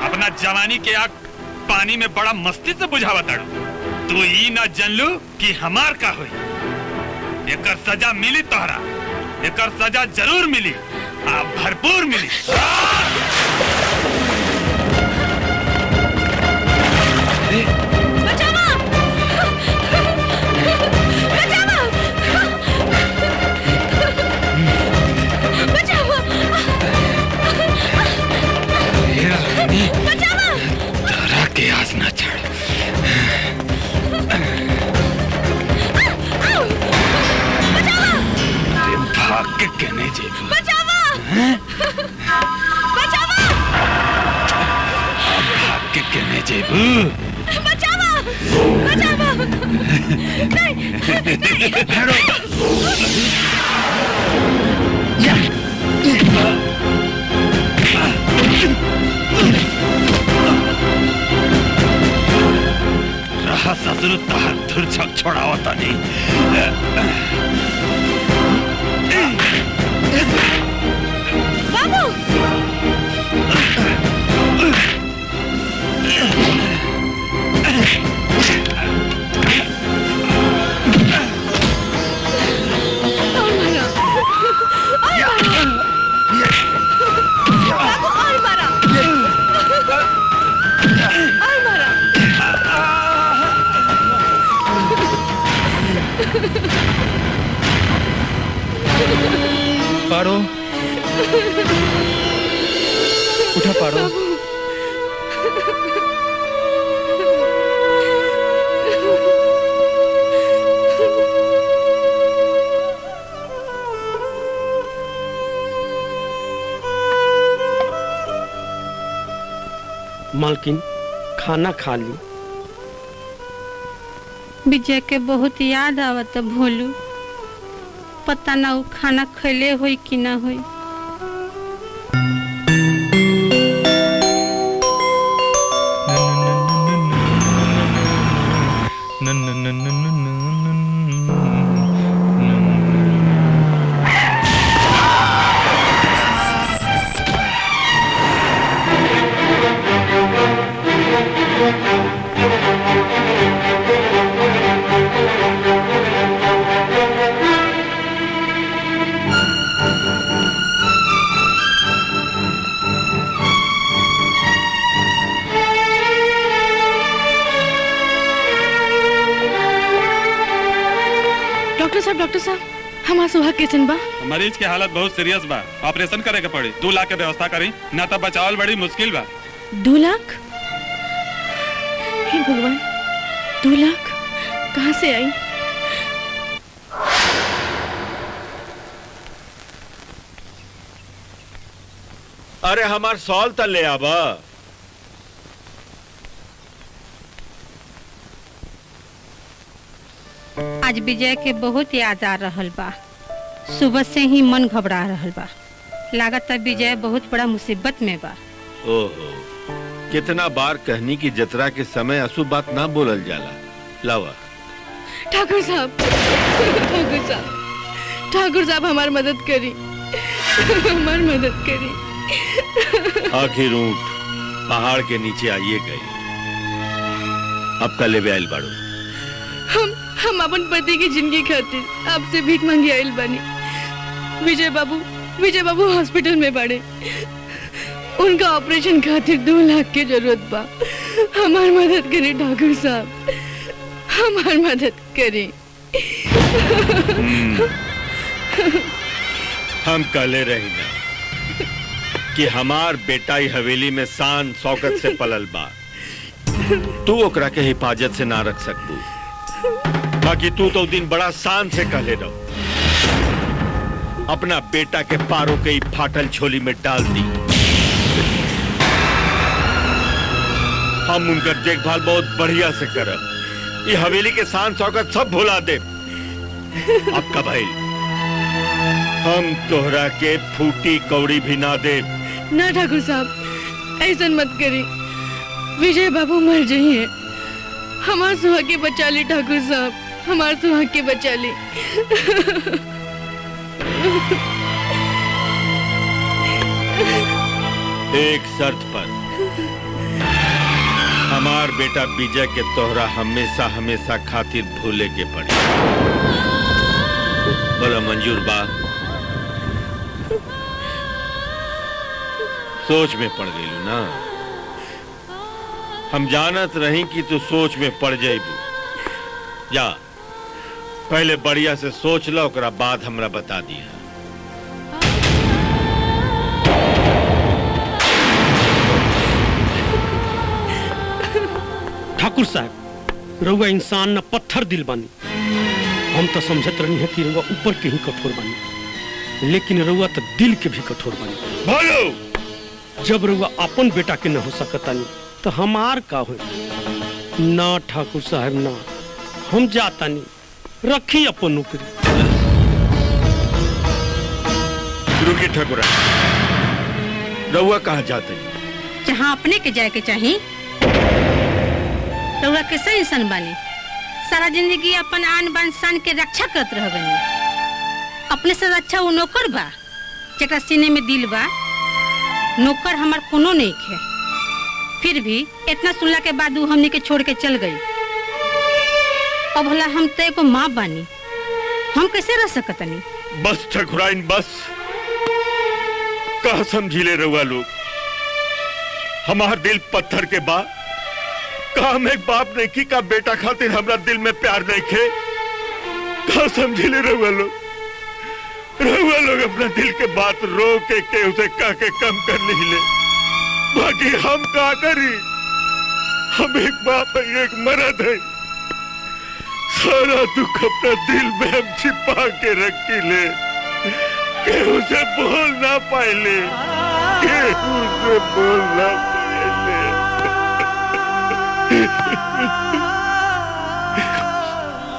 अपना जवानी के आग पानी में बड़ा मस्ती से बुझावता। तू ई ना जानलू कि हमार का होई। एकर सजा मिली तोहरा, एकर सजा जरूर मिली, भरपूर मिली। तारा के आस ना छड़। भाग के कहने जेबू। भाग के कहने जेबू। रहा ससुर तहार धुर छक छोड़ावता नहीं। बाबू पारो, उठा पारो। मालकिन खाना खा ली। विजय के बहुत याद आवत भोलू। पता ना वो खाना खैले होई कि ना होई। डॉक्टर साहब हमार सुहाग कैसन बा? मरीज की हालत बहुत सीरियस बा, ऑपरेशन करे के पड़ी। 2 लाख के व्यवस्था करी, ना तो बचावल बड़ी मुश्किल बा। 2 लाख? हे भगवान, 2 लाख कहाँ से आई? अरे हमार सॉल त ले आबा। आज विजय के बहुत याद आ रहल बा। सुबह से ही मन घबरा रहल बा। लागत है विजय बहुत बड़ा मुसीबत में बा। ओहो, कितना बार कहनी की जतरा के समय अशुभ बात ना बोलल जाला। लावा। ठाकुर साहब, ठाकुर साहब हमार मदद करी, हमार मदद करी। आखिर ऊंट पहाड़ के नीचे आइए गए। अब कल ले आयल बाड़ू। हम अपन पति की जिंदगी खातिर आपसे भीख मांगी आयल बानी। विजय बाबू हॉस्पिटल में बाड़े। उनका ऑपरेशन खातिर 2 लाख की जरूरत बा। हमार मदद करी ठाकुर साहब, हमार मदद करी। हम कहले रही ना कि हमार बेटा ही हवेली में शान शौकत से पलल बा। तू ओकरा के हिफाजत से ना रख सकबू, बाकी तू तो दिन बड़ा शान से कहले रहो। अपना बेटा के पारों के ही फाटल झोली में डाल दी। हम उनका देखभाल बहुत बढ़िया से करब। ये हवेली के शान शौकत सब भुला दे। अब का भाई, हम तोहरा के फूटी कौड़ी भी ना दे। ना ठाकुर साहब, ऐसा मत करी। विजय बाबू मर जाइए। हमार सुहाग के बचा ली ठाकुर साहब, हमार सुहाग के बचा ली। एक शर्त पर, हमार बेटा विजय के तोहरा हमेशा हमेशा खातिर भूले के पड़ी। बोला मंजूर बा? सोच में पड़ गई ना। हम जानत रही कि तू सोच में पड़ जाइबू। जा पहले बढ़िया से सोच लो, ओकरा बाद हमरा बता दिया। ठाकुर साहब, रउआ इंसान न पत्थर दिल बानी। हम तो समझत रही है कि रउआ ऊपर के ही कठोर बानी, लेकिन रउआ तो दिल के भी कठोर बानी। बोलो। जब रउआ अपन बेटा के न हो सकतानी तो हमार का हो? ना ठाकुर साहब ना, हम जातानी। रखी अपन नौकरी। रुकी ठाकुर, रउआ कहाँ जाते हैं? जहाँ अपने के जाए के चाहिए। रउआ कैसे इंसान बानी? सारा जिंदगी अपन आन बान शान के रक्षा करत रह गई। अपने से अच्छा वो नौकर बा जेकरा सीने में दिल बा। नौकर हमार कोनो नहीं है। फिर भी इतना सुनला के बाद वो हमने के छोड़ के चल गई। अब भला हम तो एको माँ बानी, हम कैसे रह सकतनी? बस ठकुराइन बस। कहा समझी ले रउआ लोग? हमार दिल पत्थर के बा। कहा हम एक बाप नहीं की का बेटा खातिर हमरा दिल में प्यार नहीं खे। कहा समझी ले रउआ लोग? रउआ लोग अपना दिल के बात रो के उसे कह के कम कर नहीं ले। बाकी हम का करी? हम एक बाप है, एक मर्द है। सारा दुख अपना दिल में हम छिपा के रखी ले। केहू से बोल ना पाइले, केहू से बोल ना पाइले।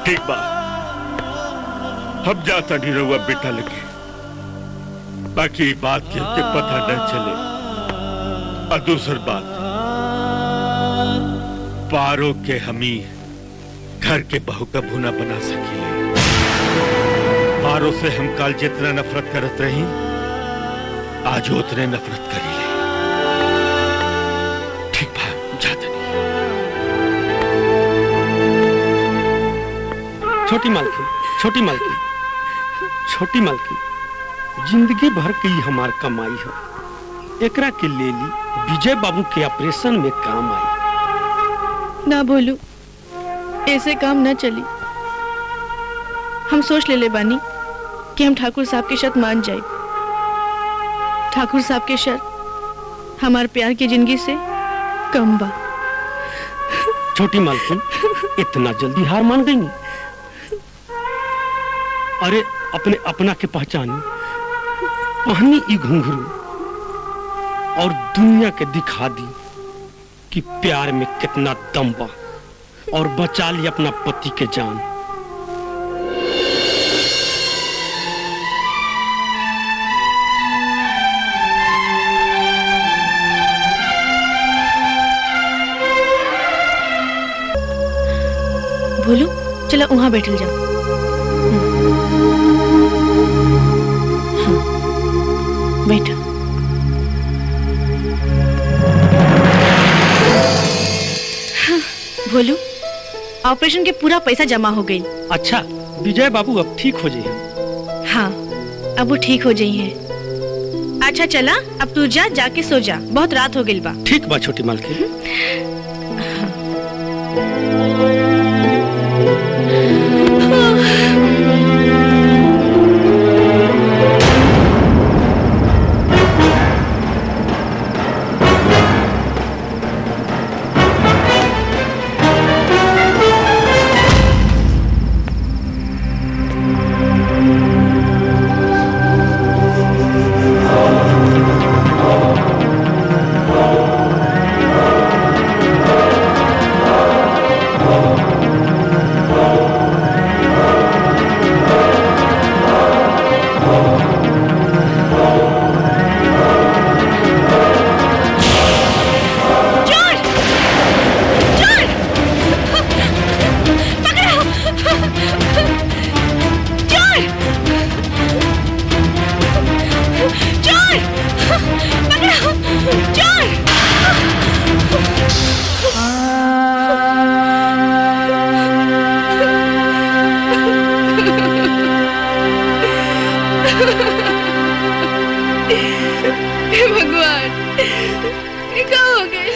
ठीक बा, हम जाता नहीं रहुआ बेटा लगे। बाकी बात के पता न चले। और दूसरी बात, पारो के हमी घर के बहू का भूना बना सकीले। पारो से हम कल जितना नफरत करत रही, आज उतने नफरत करी ले। ठीक बा, जाता नहीं। छोटी मालकिन, जिंदगी भर की हमार कमाई है। एकरा के ले ली, विजय बाबू के ऑपरेशन में काम आई। ना बोलू, ऐसे काम ना चली। हम सोच ले बानी कि हम ठाकुर साहब की शर्त मान जाए। ठाकुर साहब की शर्त हमारे प्यार की जिंदगी से कम बा। छोटी मालकिन इतना जल्दी हार मान गई? अरे अपने अपना के पहचानी, पहनी ई घुंघरू और दुनिया के दिखा दी कि प्यार में कितना दम बा, और बचा ली अपना पति के जान। बोलू चलो वहां बैठल जाओ। बैठो। बोलू ऑपरेशन के पूरा पैसा जमा हो गई। अच्छा विजय बाबू अब ठीक हो जाइए। हाँ अब वो ठीक हो जाई है। अच्छा चला अब तू जा, जाके सो जा, बहुत रात हो गई बा। ठीक बा छोटी मालकिन।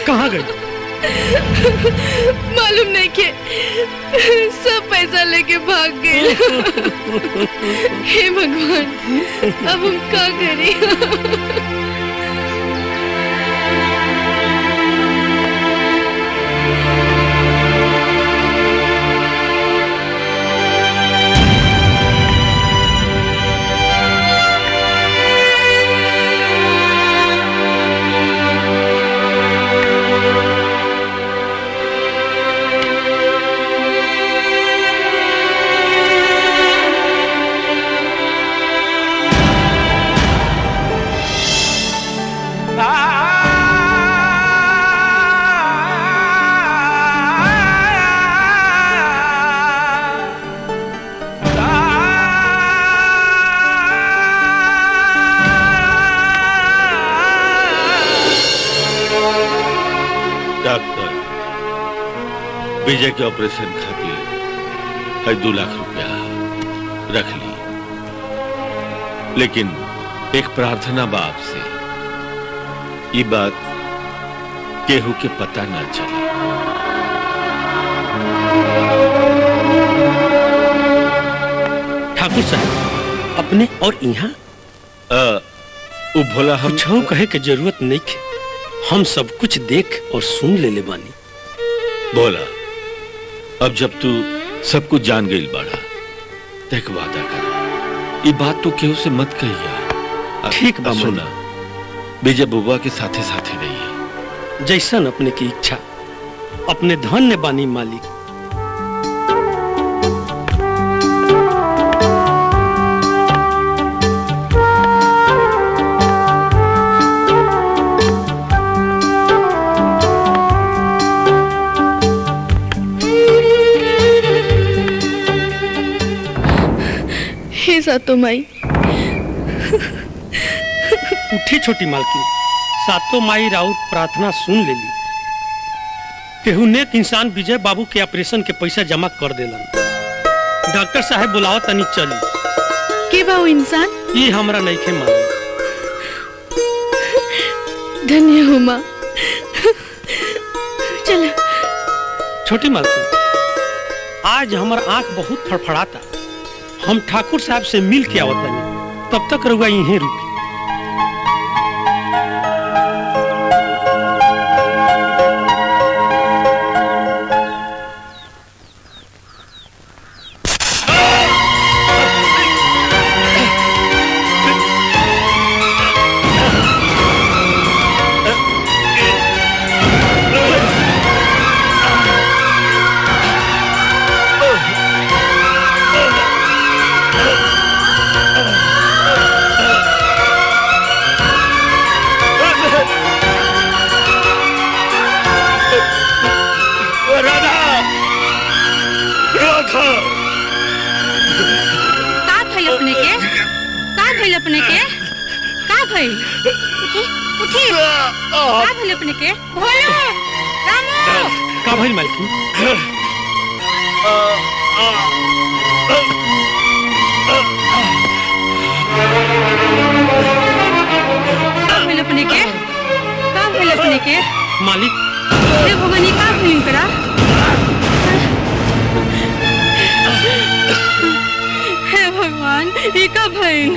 कहाँ गई? मालूम नहीं के सब पैसा लेके भाग गए। हे भगवान अब हम क्या करें? विजय के ऑपरेशन खातिर 2 लाख रुपया रख ली, लेकिन एक प्रार्थना बाप से ये बात केहू के पता न चले। ठाकुर साहब अपने और यहाँ भोला हम कुछ कहे के जरूरत नहीं है, हम सब कुछ देख और सुन ले बानी। भोला अब जब तू सब कुछ जान गई बाड़ा, देख वादा कर ये बात तो केहू से मत कहिया। ठीक बा सुना, विजय बुआ के साथे साथे रही। जैसन अपने की इच्छा, अपने धन्य बानी मालिक। सातो माई उठी छोटी मालकिन, सातो माई राउत प्रार्थना सुन ले ली। केहू नेक इंसान विजय बाबू के ऑपरेशन के पैसा जमा कर देलन। डॉक्टर साहब बुलाओ तनी चली। के बा वो इंसान? ये हमरा नहीं के मालूम। धन्य हो माँ। चला छोटी मालकिन, आज हमार आंख बहुत फड़फड़ाता। हम ठाकुर साहब से मिल के आवत बानी, तब तक रहुआ यहीं रुकी। अपने के का भइल? उठी का भइल अपने के? भोला रामू का भइल मालकिन? का भइल अपने के? का भइल अपने के? मालिक हे भगवान का भइल करा? हे भगवान ई का भइल?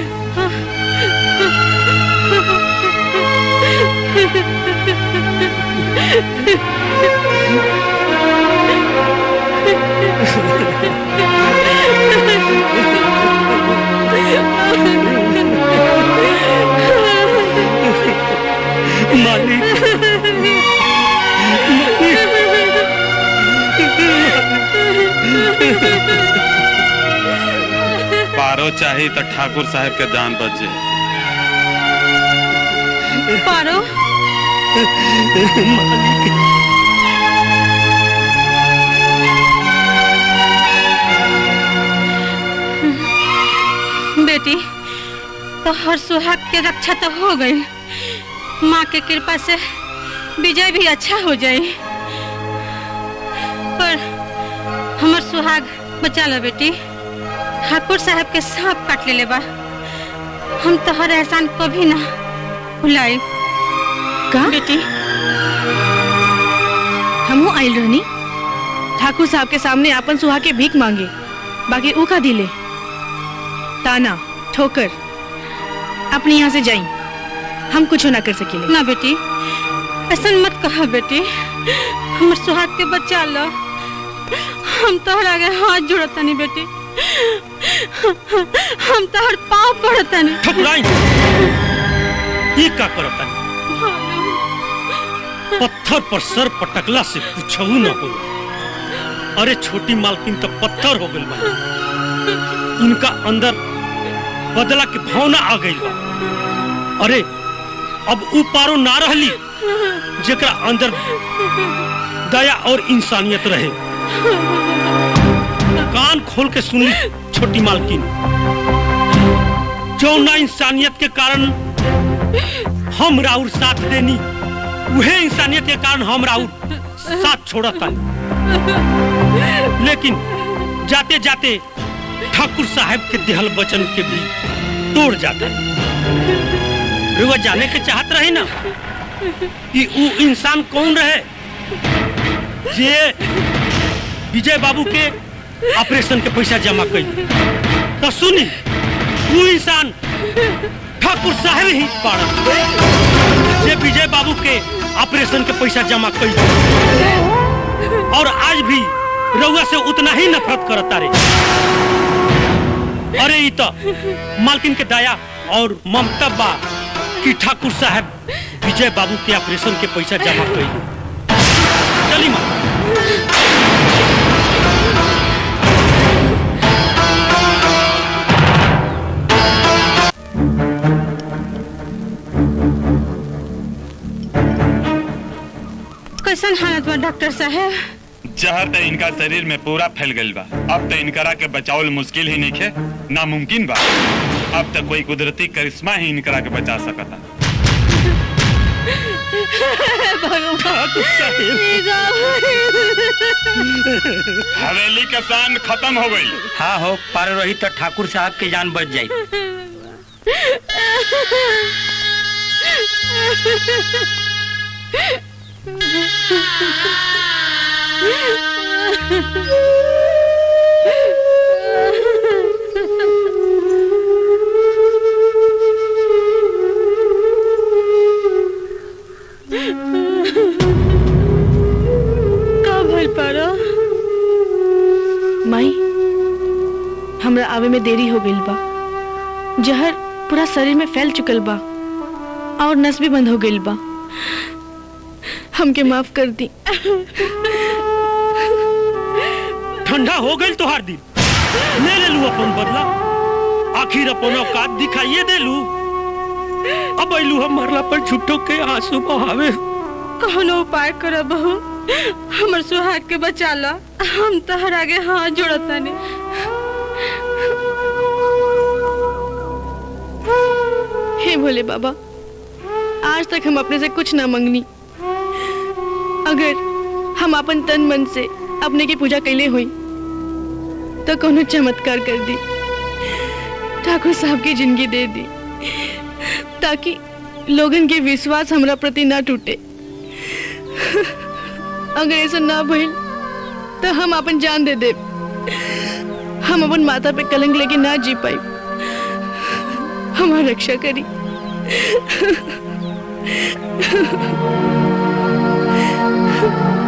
पारो चाहिए तो ठाकुर साहब के जान बच जाए। पारो बेटी तो हर सुहाग के रक्षा तो हो गई। माँ के कृपा से विजय भी अच्छा हो जाए, पर हमार सुहाग बचा लो बेटी। ठाकुर साहब के सांप काट ले बा, हम तो हर एहसान कभी ना भुलाई। का बेटी हमहू आइल रहनी ठाकुर साहब के सामने आपन सुहा के भीख मांगे, बाकी ऊ का दिले ताना ठोकर। अपने यहाँ से जाई, हम कुछ ना कर सकेले। ना बेटी ऐसा मत कहा बेटी, हमर सुहाग के बचा लो। हम तोहर आगे हाथ जोड़ता नहीं बेटी, हम तोहर पाँव पड़ता नहीं। ठकुराई ये का करता नहीं? पत्थर पर सर पटकला से कुछ न हो। अरे छोटी मालकिन तो पत्थर हो गई बा, उनका अंदर बदला की भावना आ गई बा। अरे अब ऊ पारो ना रहली जेकरा अंदर दया और इंसानियत रहे। कान खोल के सुन ली छोटी मालकिन, जो ना इंसानियत के कारण हम राउर साथ देनी, वह इंसानियत के कारण हम राउर साथ छोड़ता। लेकिन जाते जाते ठाकुर साहब के देहल वचन के भी तोड़ जाता है। रुआ जाने के चाहत रहे ना कि वो इंसान कौन रहे जे विजय बाबू के ऑपरेशन के पैसा जमा कई? तो सुनी, वो इंसान ठाकुर साहब ही पाड़ा जे विजय बाबू के ऑपरेशन के पैसा जमा कई, और आज भी रउआ से उतना ही नफरत करता रे। अरे ये तो मालकिन के दया और ममता बा कि ठाकुर साहब विजय बाबू के ऑपरेशन के पैसा जमा कई। चली माँ कैसन हालत बा डॉक्टर साहब? जहर तो इनका शरीर में पूरा फैल गई बा। अब तो इनकरा के बचावल मुश्किल ही नहीं है, नामुमकिन बा। अब तक कोई कुदरती करिश्मा ही इनकरा के बचा सकता। हवेली का शान खत्म हो गई। हाँ हो पारो रही तो ठाकुर साहब के जान बच जाई। आवे में देरी हो गई बा। जहर पूरा शरीर में फैल चुकल बा और नस भी बंद हो गई बा। हमके माफ कर दी। ठंडा हो गई तोहार दिल, ले लू अपन बदला। आखिर अपन औकात दिखाइए दे लू। अब अलू हम मरला पर झुट्टो के आंसू बहावे। कौनो उपाय कर बहू, हमर सुहाग के बचा ला। हम तहर आगे हाथ जोड़तानी। हे भोले बाबा, आज तक हम अपने से कुछ ना मंगनी। अगर हम अपन तन मन से अपने की पूजा कैले हुई तो कोनो चमत्कार कर दी, ठाकुर साहब की जिंदगी दे दी, ताकि लोगन के विश्वास हमरा प्रति ना टूटे। अगर ऐसा ना भइल तो हम अपन जान दे दे। हम अपन माता पे कलंक लेके ना जी पाई। हमारी रक्षा करी। Ha ha ha.